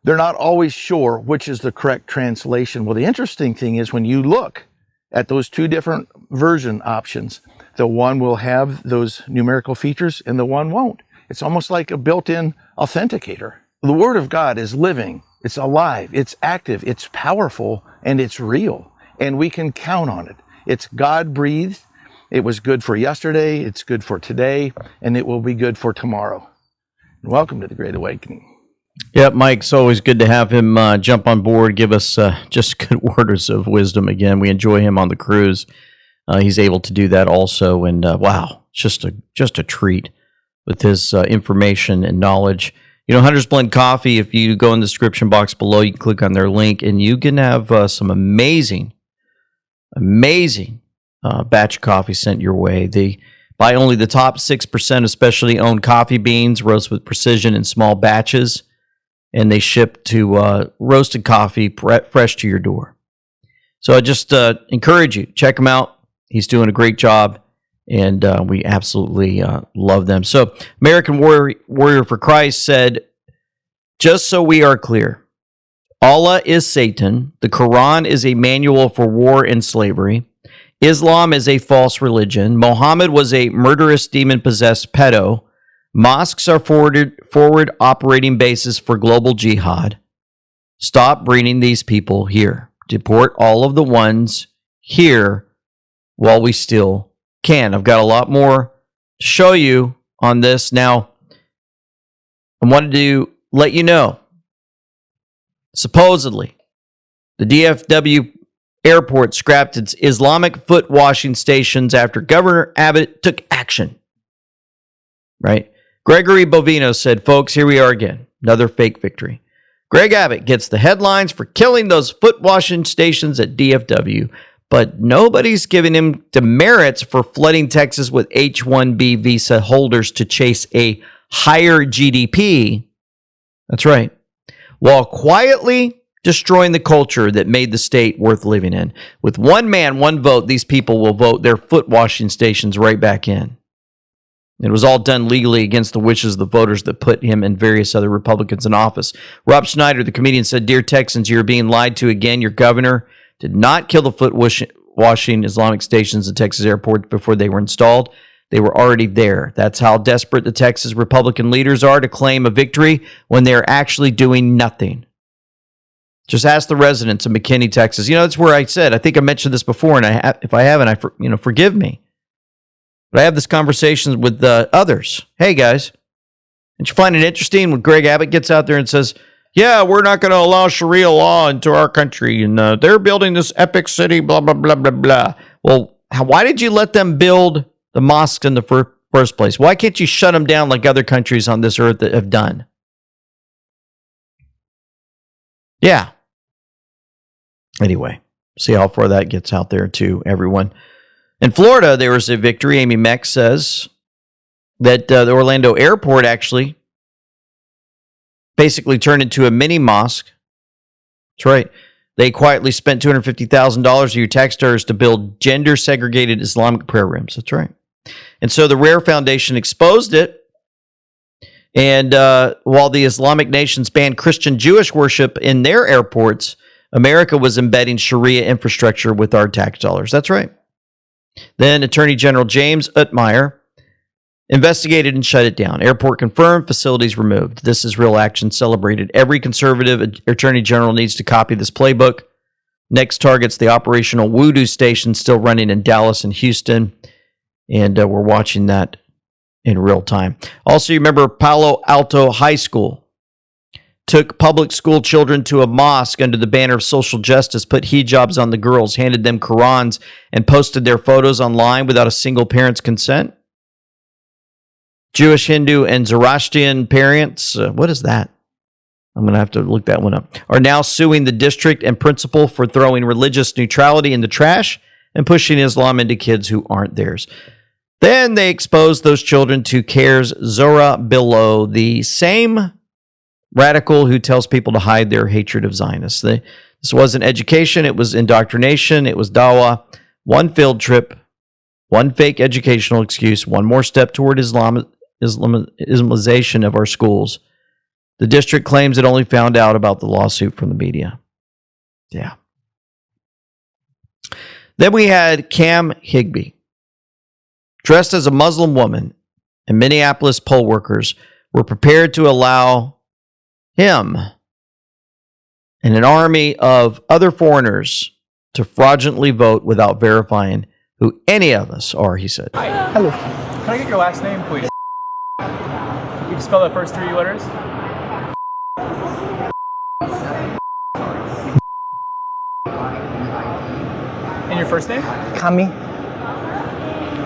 they're not always sure which is the correct translation. Well, the interesting thing is when you look at those two different version options, the one will have those numerical features and the one won't. It's almost like a built-in authenticator. The Word of God is living, it's alive, it's active, it's powerful, and it's real. And we can count on it. It's God-breathed. It was good for yesterday, it's good for today, and it will be good for tomorrow. Welcome to the Great Awakening. Yep, Mike, it's always good to have him jump on board, give us just good words of wisdom again. We enjoy him on the cruise. He's able to do that also, and wow, it's just a treat with his information and knowledge. You know, Hunter's Blend Coffee, if you go in the description box below, you can click on their link, and you can have some amazing batch of coffee sent your way. They buy only the top 6% of specialty owned coffee beans, roast with precision in small batches, and they ship to roasted coffee fresh to your door. So I just encourage you, check him out. He's doing a great job, and we absolutely love them. So American Warrior for Christ said, just so we are clear, Allah is Satan. The Quran is a manual for war and slavery. Islam is a false religion. Muhammad was a murderous, demon-possessed pedo. Mosques are forward operating bases for global jihad. Stop bringing these people here. Deport all of the ones here while we still can. I've got a lot more to show you on this. Now, I wanted to let you know, supposedly, the DFW airport scrapped its Islamic foot washing stations after Governor Abbott took action. Right? Gregory Bovino said, folks, here we are again. Another fake victory. Greg Abbott gets the headlines for killing those foot washing stations at DFW, but nobody's giving him demerits for flooding Texas with H-1B visa holders to chase a higher GDP. That's right. While quietly destroying the culture that made the state worth living in. With one man, one vote, these people will vote their foot washing stations right back in. It was all done legally against the wishes of the voters that put him and various other Republicans in office. Rob Schneider, the comedian, said, "Dear Texans, you're being lied to again. Your governor did not kill the foot washing Islamic stations at Texas airports before they were installed. They were already there. That's how desperate the Texas Republican leaders are to claim a victory when they're actually doing nothing. Just ask the residents of McKinney, Texas. You know, that's where I said, I think I mentioned this before, and if I haven't, forgive me. But I have this conversation with others. Hey, guys, don't you find it interesting when Greg Abbott gets out there and says, yeah, we're not going to allow Sharia law into our country, and they're building this epic city, blah, blah, blah, blah, blah. Well, why did you let them build the mosques in the first place? Why can't you shut them down like other countries on this earth that have done? Yeah. Anyway, see how far that gets out there to everyone. In Florida, there was a victory. Amy Meck says that the Orlando airport actually basically turned into a mini mosque. That's right. They quietly spent $250,000 of your tax dollars to build gender-segregated Islamic prayer rooms. That's right. And so the Rare Foundation exposed it. And while the Islamic nations banned Christian Jewish worship in their airports, America was embedding Sharia infrastructure with our tax dollars. That's right. Then Attorney General James Utmeyer investigated and shut it down. Airport confirmed, facilities removed. This is real action celebrated. Every conservative attorney general needs to copy this playbook. Next target's the operational Voodoo station still running in Dallas and Houston. And we're watching that in real time. Also, you remember Palo Alto High School took public school children to a mosque under the banner of social justice, put hijabs on the girls, handed them Qurans, and posted their photos online without a single parent's consent. Jewish, Hindu, and Zoroastrian parents, what is that? I'm going to have to look that one up, are now suing the district and principal for throwing religious neutrality in the trash and pushing Islam into kids who aren't theirs. Then they exposed those children to CARE's Zora Billow, the same radical who tells people to hide their hatred of Zionists. This wasn't education, it was indoctrination, it was dawah, one field trip, one fake educational excuse, one more step toward Islamization of our schools. The district claims it only found out about the lawsuit from the media. Yeah. Then we had Cam Higbee, dressed as a Muslim woman, and Minneapolis poll workers were prepared to allow him and an army of other foreigners to fraudulently vote without verifying who any of us are, he said. Hello. Can I get your last name, please? You can spell the first 3 letters? And your first name? Kami.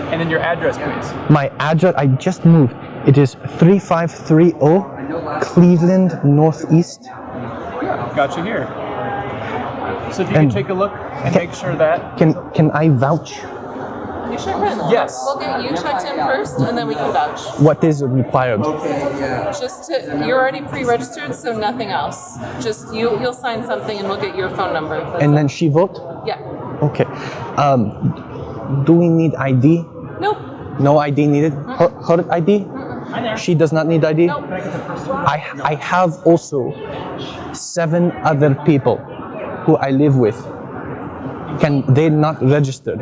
And then your address, please. My address, I just moved. It is 3530 Cleveland Northeast. Got you here. So if you can take a look and make sure that... Can I vouch? You sure can. Yes. We'll get you checked in first, and then we can vouch. What is required? You're already pre-registered, so nothing else. Just you'll sign something, and we'll get your phone number. And then she vote? Yeah. Okay. Do we need ID? Nope. No ID needed? Her ID? She does not need ID? Nope. I have also 7 other people who I live with. Can they not register?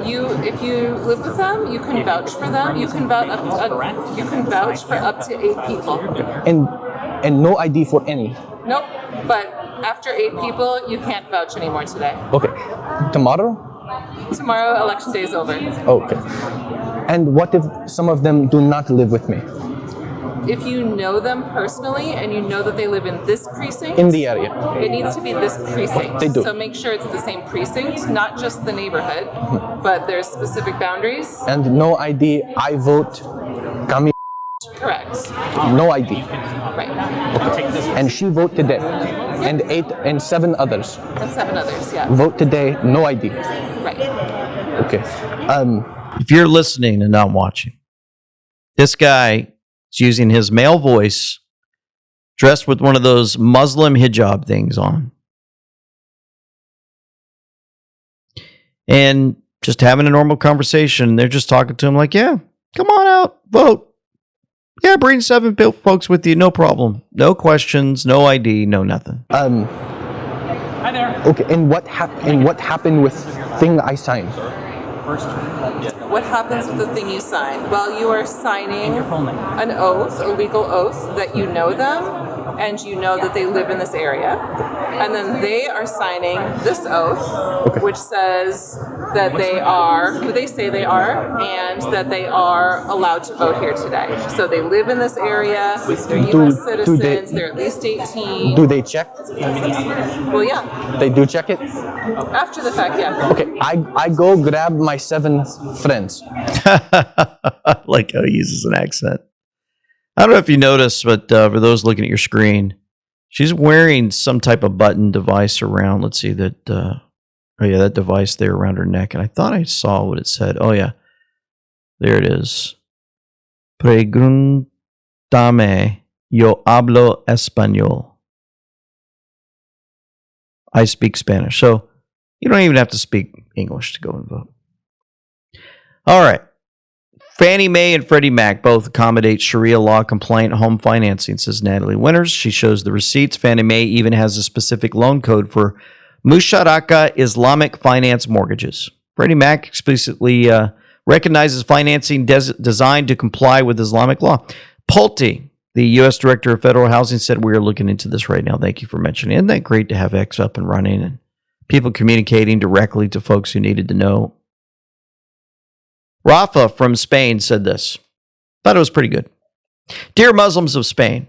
If you live with them, you can vouch for them. You can vouch for up to 8 people. And no ID for any. Nope. But after 8 people, you can't vouch anymore today. Okay. Tomorrow? Tomorrow, election day is over. Okay. And what if some of them do not live with me? If you know them personally and you know that they live in this precinct, in the area, it needs to be this precinct. They do. So make sure it's the same precinct, not just the neighborhood, but there's specific boundaries. And no ID, I vote Kami. Correct. No ID. Right. Okay. And she vote today. And 7 others. And 7 others, yeah. Vote today, no ID. Right. Okay. If you're listening and not watching, this guy is using his male voice, dressed with one of those Muslim hijab things on, and just having a normal conversation. They're just talking to him like, yeah, come on out, vote. Yeah, bring 7 folks with you, no problem. No questions, no ID, no nothing. Hi there. Okay, and what happened with thing I signed? What happens with the thing you sign? Well, you are signing an oath, a legal oath, that you know them and you know that they live in this area. And then they are signing this oath, which says that they are who they say they are and that they are allowed to vote here today. So they live in this area, they're U.S. citizens, they're at least 18. Do they check? Well, yeah. They do check it? After the fact, yeah. Okay, I go grab my 7 friends. Like how he uses an accent. I don't know if you noticed, but for those looking at your screen, she's wearing some type of button device around. Let's see that. Oh yeah, that device there around her neck. And I thought I saw what it said. Oh yeah, there it is. Pregúntame, yo hablo español. I speak Spanish. So you don't even have to speak English to go and vote. All right. Fannie Mae and Freddie Mac both accommodate Sharia law compliant home financing, says Natalie Winters. She shows the receipts. Fannie Mae even has a specific loan code for Musharaka Islamic finance mortgages. Freddie Mac explicitly recognizes financing designed to comply with Islamic law. Pulte, the U.S. Director of Federal Housing, said we are looking into this right now. Thank you for mentioning it. Isn't that great to have X up and running and people communicating directly to folks who needed to know? Rafa from Spain said this. Thought it was pretty good. Dear Muslims of Spain,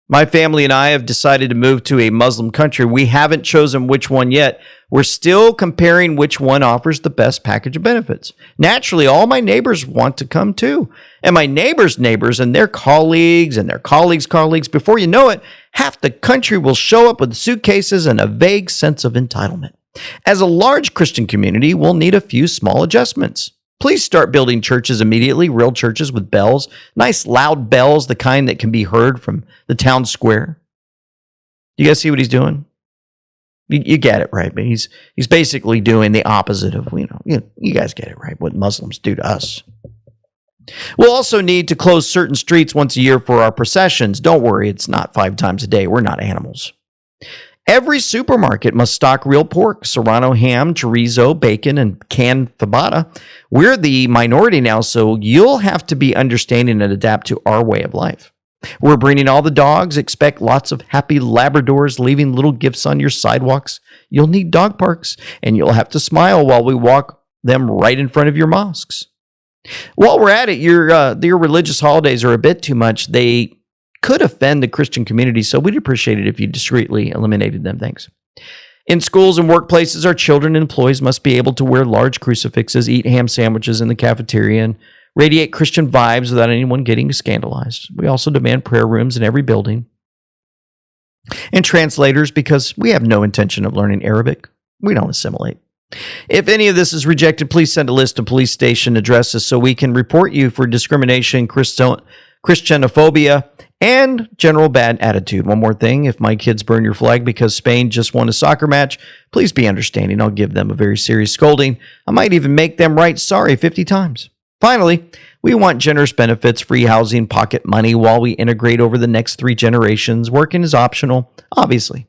my family and I have decided to move to a Muslim country. We haven't chosen which one yet. We're still comparing which one offers the best package of benefits. Naturally, all my neighbors want to come too. And my neighbors' neighbors and their colleagues and their colleagues' colleagues, before you know it, half the country will show up with suitcases and a vague sense of entitlement. As a large Christian community, we'll need a few small adjustments. Please start building churches immediately, real churches with bells, nice loud bells, the kind that can be heard from the town square. You guys see what he's doing? You get it, right? But he's basically doing the opposite of, you guys get it, right? What Muslims do to us. We'll also need to close certain streets once a year for our processions. Don't worry, it's not 5 times a day. We're not animals. Every supermarket must stock real pork, serrano ham, chorizo, bacon, and canned fabada. We're the minority now, so you'll have to be understanding and adapt to our way of life. We're breeding all the dogs. Expect lots of happy Labradors leaving little gifts on your sidewalks. You'll need dog parks, and you'll have to smile while we walk them right in front of your mosques. While we're at it, your religious holidays are a bit too much. They could offend the Christian community, so we'd appreciate it if you discreetly eliminated them. Thanks. In schools and workplaces, our children and employees must be able to wear large crucifixes, eat ham sandwiches in the cafeteria, and radiate Christian vibes without anyone getting scandalized. We also demand prayer rooms in every building and translators because we have no intention of learning Arabic. We don't assimilate. If any of this is rejected, please send a list of police station addresses so we can report you for discrimination, Christianophobia, and general bad attitude. One more thing, if my kids burn your flag because Spain just won a soccer match, please be understanding. I'll give them a very serious scolding. I might even make them write sorry 50 times. Finally, we want generous benefits, free housing, pocket money while we integrate over the next 3 generations. Working is optional, obviously.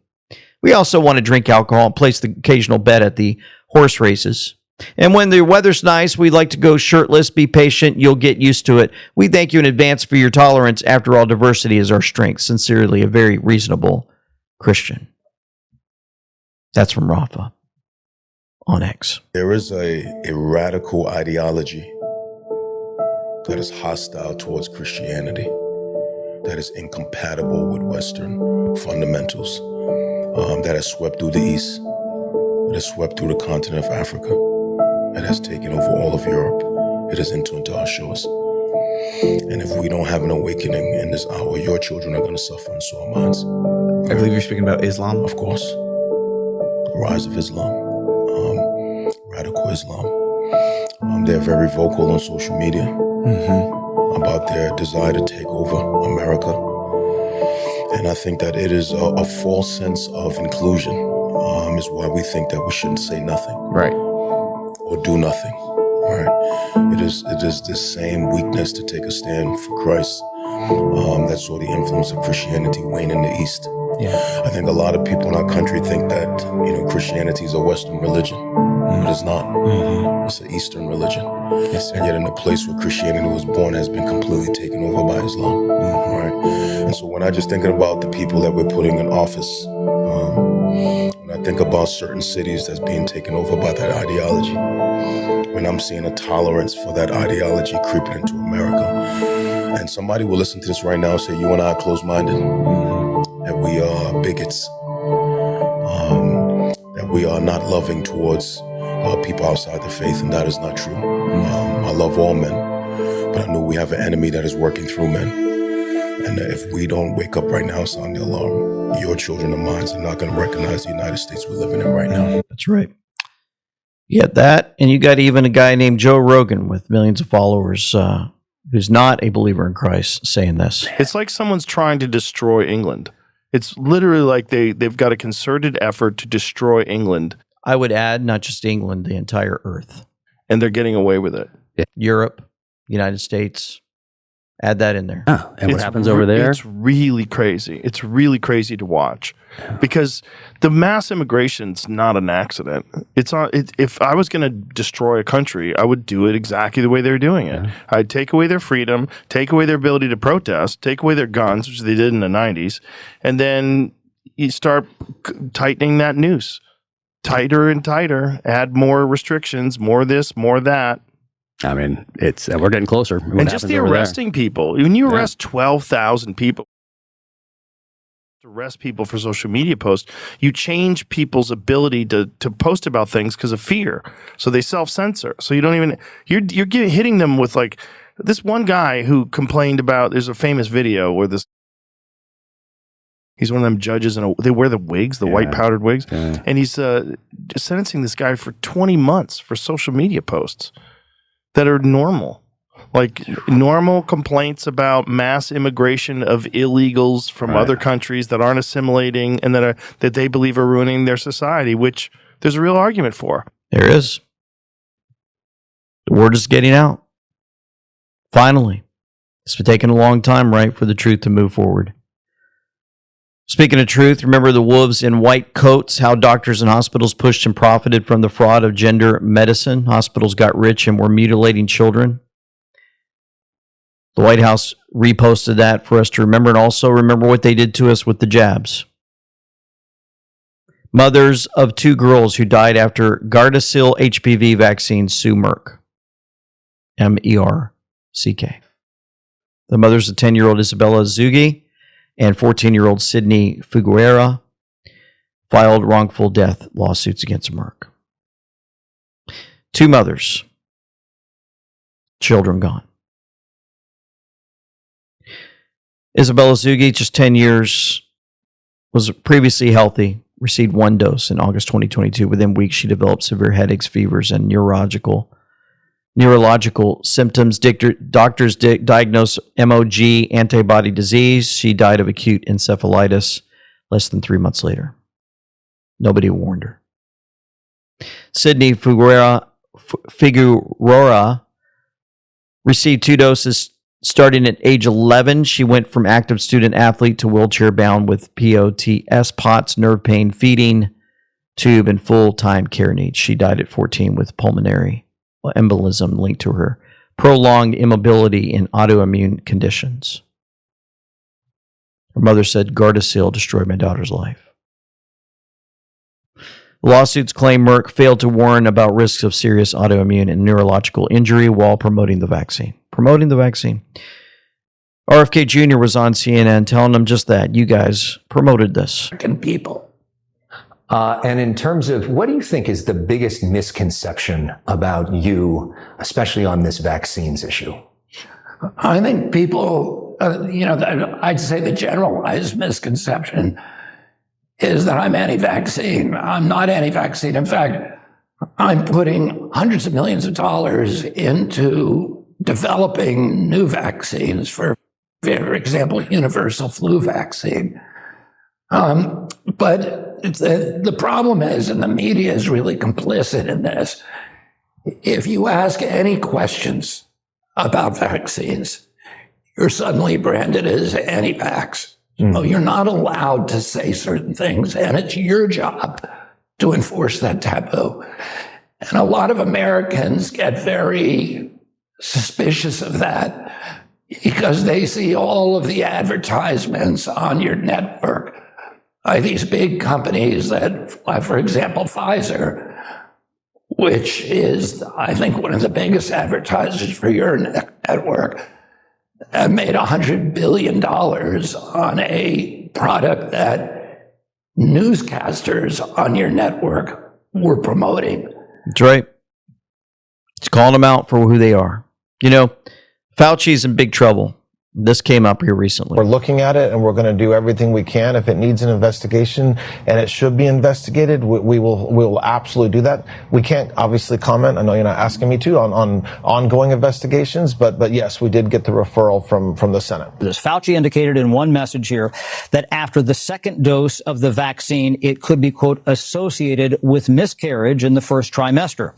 We also want to drink alcohol and place the occasional bet at the horse races. And when the weather's nice, we like to go shirtless. Be patient. You'll get used to it. We thank you in advance for your tolerance. After all, diversity is our strength. Sincerely, a very reasonable Christian. That's from Rafa on X. There is a radical ideology that is hostile towards Christianity, that is incompatible with Western fundamentals, that has swept through the East, that has swept through the continent of Africa. It has taken over all of Europe. It has entered into our shores. And if we don't have an awakening in this hour, your children are going to suffer, and so are mine. I believe you're speaking about Islam. Of course. The rise of Islam, radical Islam. They're very vocal on social media about their desire to take over America. And I think that it is a false sense of inclusion is why we think that we shouldn't say nothing. Right. Or do nothing, right? It is this same weakness to take a stand for Christ that saw the influence of Christianity wane in the East. Yeah. I think a lot of people in our country think that, Christianity is a Western religion, but it's not. It's an Eastern religion. Yes, sir. And yet in the place where Christianity was born has been completely taken over by Islam, right? And so when I just thinking about the people that we're putting in office, when I think about certain cities that's being taken over by that ideology, when I'm seeing a tolerance for that ideology creeping into America, and somebody will listen to this right now and say, you and I are closed-minded, that we are bigots, that we are not loving towards people outside the faith, and that is not true. I love all men, but I know we have an enemy that is working through men. And if we don't wake up right now, sound the alarm, your children and mine are not going to recognize the United States we're living in right now. That's right. Yeah, that, and you got even a guy named Joe Rogan with millions of followers who's not a believer in Christ saying this. It's like someone's trying to destroy England. It's literally like they've got a concerted effort to destroy England. I would add not just England, the entire earth. And they're getting away with it. Europe, United States. Add that in there. And what happens over there? It's really crazy. It's really crazy to watch because the mass immigration's not an accident. If I was going to destroy a country, I would do it exactly the way they're doing it. I'd take away their freedom, take away their ability to protest, take away their guns, which they did in the 90s, and then you start tightening that noose. Tighter and tighter, add more restrictions, more this, more that. I mean, we're getting closer. And just the arresting people. When you arrest 12,000 people, to arrest people for social media posts, you change people's ability to post about things because of fear. So they self-censor. So you don't even, you're hitting them with like, this one guy who complained about, there's a famous video where he's one of them judges, and they wear the wigs, the white powdered wigs. Yeah. And he's sentencing this guy for 20 months for social media posts that are normal, like normal complaints about mass immigration of illegals from other countries that aren't assimilating and that they believe are ruining their society, which there's a real argument for. There is. The word is getting out. Finally. It's been taking a long time, right, for the truth to move forward. Speaking of truth, remember the wolves in white coats, how doctors and hospitals pushed and profited from the fraud of gender medicine. Hospitals got rich and were mutilating children. The White House reposted that for us to remember, and also remember what they did to us with the jabs. Mothers of 2 girls who died after Gardasil HPV vaccine sue Merck. M-E-R-C-K. The mothers of 10-year-old Isabella Zughi and 14-year-old Sydney Figueroa filed wrongful death lawsuits against Merck. 2 mothers, children gone. Isabella Zughi, just 10 years, was previously healthy, received 1 dose in August 2022. Within weeks, she developed severe headaches, fevers, and neurological symptoms. Doctors diagnosed MOG, antibody disease. She died of acute encephalitis less than 3 months later. Nobody warned her. Sydney Figueroa received 2 doses starting at age 11. She went from active student athlete to wheelchair bound with POTS, nerve pain, feeding tube, and full-time care needs. She died at 14 with pulmonary embolism linked to her prolonged immobility in autoimmune conditions. Her mother said, Gardasil destroyed my daughter's life. Lawsuits claim Merck failed to warn about risks of serious autoimmune and neurological injury while promoting the vaccine. RFK Jr. was on CNN telling them just that. You guys promoted this. People. And in terms of what do you think is the biggest misconception about you, especially on this vaccines issue? I think people, I'd say the generalized misconception is that I'm anti-vaccine. I'm not anti-vaccine. In fact, I'm putting hundreds of millions of dollars into developing new vaccines, for example, universal flu vaccine. But the problem is, and the media is really complicit in this, if you ask any questions about vaccines, you're suddenly branded as anti-vax. So you're not allowed to say certain things, and it's your job to enforce that taboo. And a lot of Americans get very suspicious of that. because they see all of the advertisements on your network by these big companies that, for example, Pfizer, which is, I think, one of the biggest advertisers for your network, made $100 billion on a product that newscasters on your network were promoting. That's right. It's calling them out for who they are. You know, Fauci's in big trouble. This came up here recently. We're looking at it, and we're going to do everything we can. If it needs an investigation and it should be investigated, we will absolutely do that. We can't obviously comment. I know you're not asking me to on ongoing investigations, but yes, we did get the referral from the Senate. This Fauci indicated in one message here that after the second dose of the vaccine, it could be, quote, associated with miscarriage in the first trimester.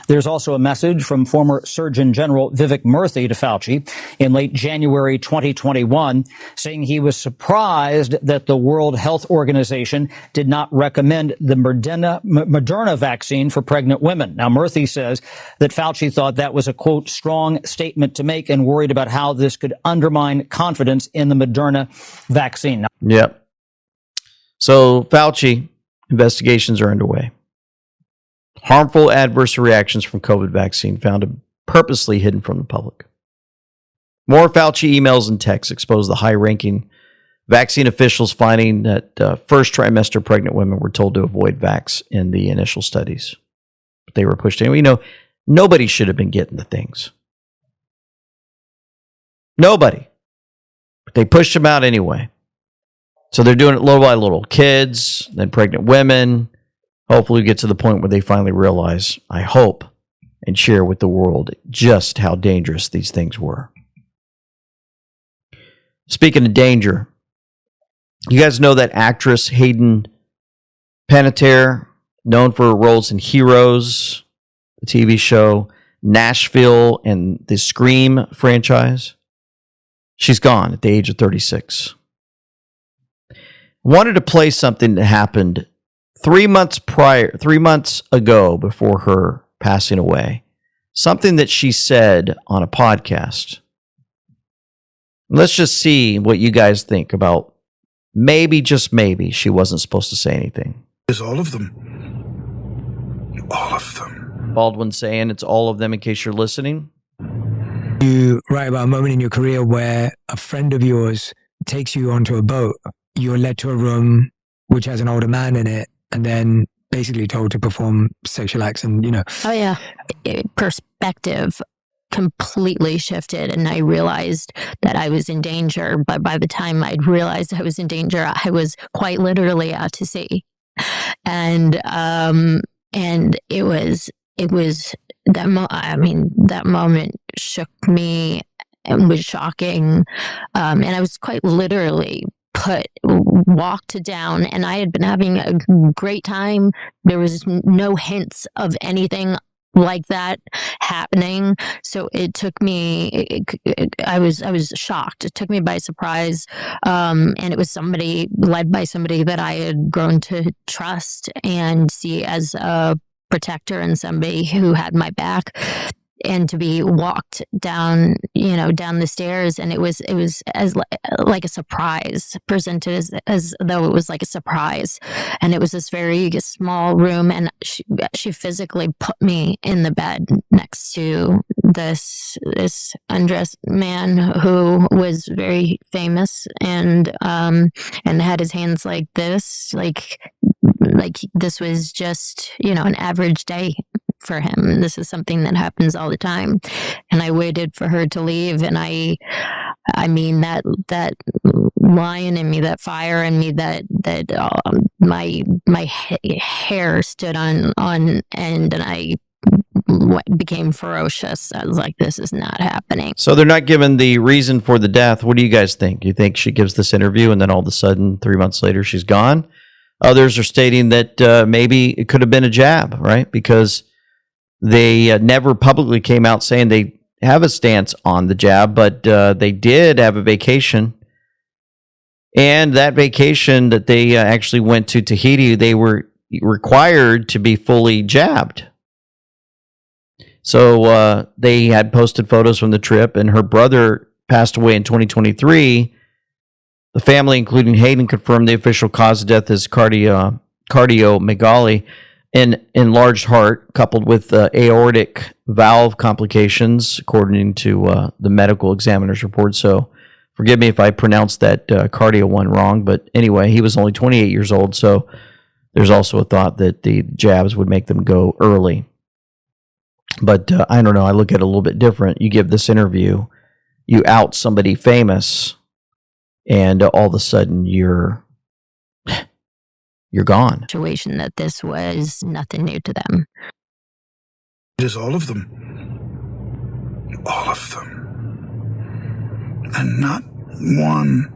There's also a message from former Surgeon General Vivek Murthy to Fauci in late January 2021, saying he was surprised that the World Health Organization did not recommend the Moderna vaccine for pregnant women. Now, Murthy says that Fauci thought that was a, quote, strong statement to make and worried about how this could undermine confidence in the Moderna vaccine. Yep. So, Fauci, investigations are underway. Harmful adverse reactions from COVID vaccine found purposely hidden from the public. More Fauci emails and texts expose the high-ranking vaccine officials finding that first trimester pregnant women were told to avoid vax in the initial studies. But they were pushed anyway. You know, nobody should have been getting the things. Nobody. But they pushed them out anyway. So they're doing it little by little. Kids, then pregnant women. Hopefully we get to the point where they finally realize, I hope, and share with the world just how dangerous these things were. Speaking of danger, you guys know that actress Hayden Panettiere, known for her roles in Heroes, the TV show, Nashville, and the Scream franchise? She's gone at the age of 36. I wanted to play something that happened 3 months ago before her passing away. Something that she said on a podcast. Let's just see what you guys think about maybe, just maybe, she wasn't supposed to say anything. It's all of them. All of them. Baldwin saying it's all of them in case you're listening. You write about a moment in your career where a friend of yours takes you onto a boat. You're led to a room which has an older man in it, and then basically told to perform sexual acts and, you know. Oh, yeah. Perspective completely shifted, and I realized that I was in danger. But by the time I'd realized I was in danger, I was quite literally out to sea. And it was that moment shook me and was shocking. And I was quite literally walked down, and I had been having a great time. There was no hints of anything like that happening. So it took me, I was shocked. It took me by surprise. And it was led by somebody that I had grown to trust and see as a protector and somebody who had my back. And to be walked down, down the stairs, and it was as like a surprise, presented as though it was like a surprise. And it was this very small room, and she physically put me in the bed next to this undressed man who was very famous and had his hands like this, like this was just an average day for him. This is something that happens all the time. And I waited for her to leave, and I mean that lion in me, that fire in me, that my hair stood on end, and I became ferocious. I was like, this is not happening. So they're not given the reason for the death. What do you guys think? You think she gives this interview and then all of a sudden 3 months later she's gone? Others are stating that maybe it could have been a jab, right? Because they never publicly came out saying they have a stance on the jab, but they did have a vacation. And that vacation that they actually went to Tahiti, they were required to be fully jabbed. So they had posted photos from the trip, and her brother passed away in 2023. The family, including Hayden, confirmed the official cause of death is cardiomegaly, an enlarged heart coupled with aortic valve complications, according to the medical examiner's report. So forgive me if I pronounced that cardio one wrong, but anyway, he was only 28 years old, so there's also a thought that the jabs would make them go early. But I don't know, I look at it a little bit different. You give this interview, you out somebody famous, and all of a sudden you're gone. Situation that this was nothing new to them. It is all of them. All of them. And not one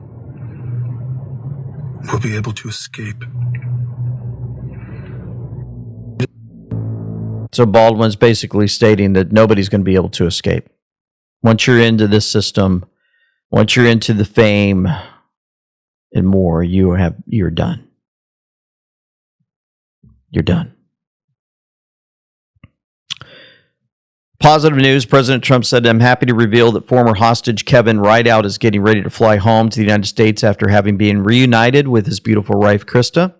will be able to escape. So Baldwin's basically stating that nobody's going to be able to escape. Once you're into this system, once you're into the fame and more, you're done. You're done. Positive news. President Trump said, I'm happy to reveal that former hostage Kevin Rideout is getting ready to fly home to the United States after having been reunited with his beautiful wife, Krista.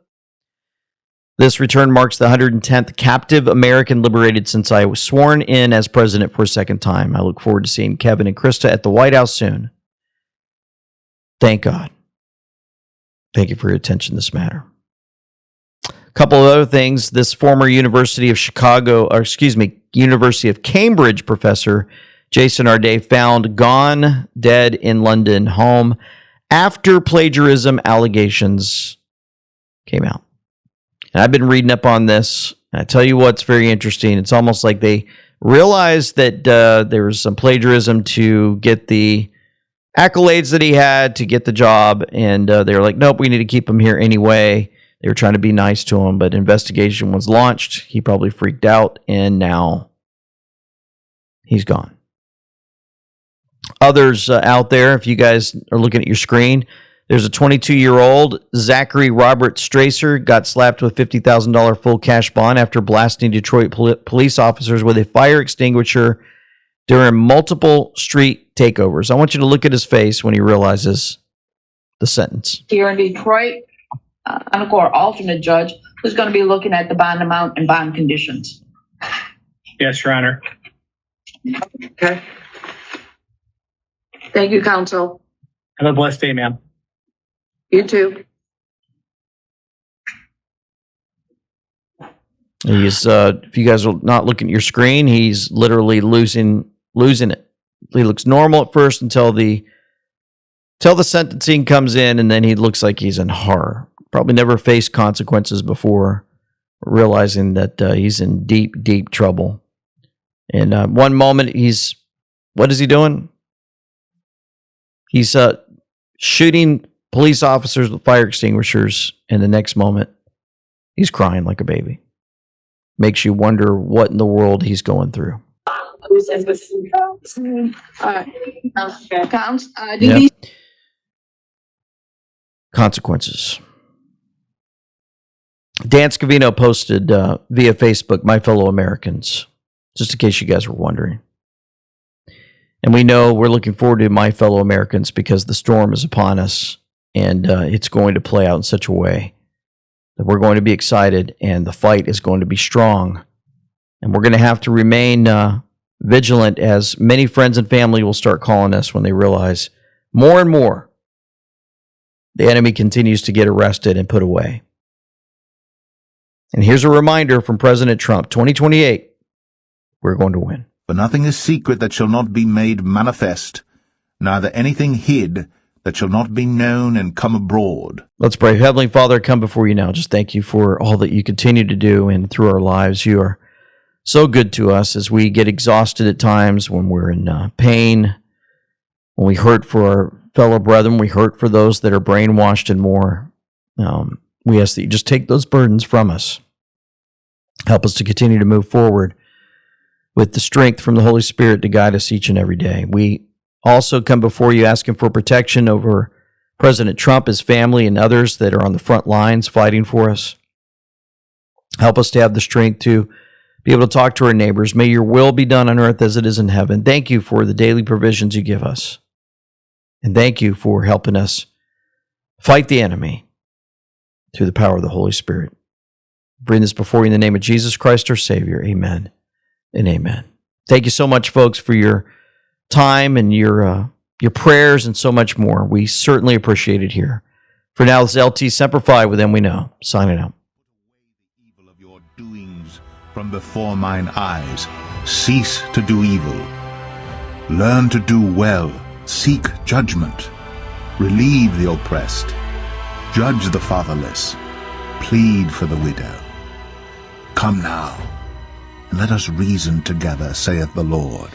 This return marks the 110th captive American liberated since I was sworn in as president for a second time. I look forward to seeing Kevin and Krista at the White House soon. Thank God. Thank you for your attention to this matter. A couple of other things. This former University of Cambridge professor, Jason Arday, found gone dead in London home after plagiarism allegations came out. And I've been reading up on this. And I tell you what's very interesting. It's almost like they realized that there was some plagiarism to get the accolades that he had to get the job. And they were like, nope, we need to keep him here anyway. They were trying to be nice to him, but investigation was launched. He probably freaked out, and now he's gone. Others out there, if you guys are looking at your screen, there's a 22-year-old, Zachary Robert Stracer, got slapped with $50,000 full cash bond after blasting Detroit police officers with a fire extinguisher during multiple street takeovers. I want you to look at his face when he realizes the sentence. Here in Detroit, I'm a court alternate judge who's going to be looking at the bond amount and bond conditions. Yes, Your Honor. Okay. Thank you, counsel. Have a blessed day, ma'am. You too. He's, if you guys are not looking at your screen, he's literally losing it. He looks normal at first until the sentencing comes in, and then he looks like he's in horror. Probably never faced consequences before, realizing that he's in deep, deep trouble. And one moment what is he doing? He's shooting police officers with fire extinguishers, and the next moment, he's crying like a baby. Makes you wonder what in the world he's going through. Consequences. Dan Scavino posted via Facebook, my fellow Americans, just in case you guys were wondering. And we know we're looking forward to my fellow Americans because the storm is upon us, and it's going to play out in such a way that we're going to be excited, and the fight is going to be strong. And we're going to have to remain vigilant, as many friends and family will start calling us when they realize more and more the enemy continues to get arrested and put away. And here's a reminder from President Trump, 2028, we're going to win. For nothing is secret that shall not be made manifest, neither anything hid that shall not be known and come abroad. Let's pray. Heavenly Father, I come before you now. Just thank you for all that you continue to do, and through our lives, you are so good to us as we get exhausted at times, when we're in pain, when we hurt for our fellow brethren, we hurt for those that are brainwashed and more. We ask that you just take those burdens from us. Help us to continue to move forward with the strength from the Holy Spirit to guide us each and every day. We also come before you asking for protection over President Trump, his family, and others that are on the front lines fighting for us. Help us to have the strength to be able to talk to our neighbors. May your will be done on earth as it is in heaven. Thank you for the daily provisions you give us. And thank you for helping us fight the enemy through the power of the Holy Spirit. Bring this before you in the name of Jesus Christ, our Savior. Amen and amen. Thank you so much, folks, for your time and your prayers and so much more. We certainly appreciate it here. For now, this is LT Semper Fi with Them We Know. Signing out. From before mine eyes, cease to do evil. Learn to do well, seek judgment. Relieve the oppressed. Judge the fatherless. Plead for the widow. Come now, and let us reason together, saith the Lord.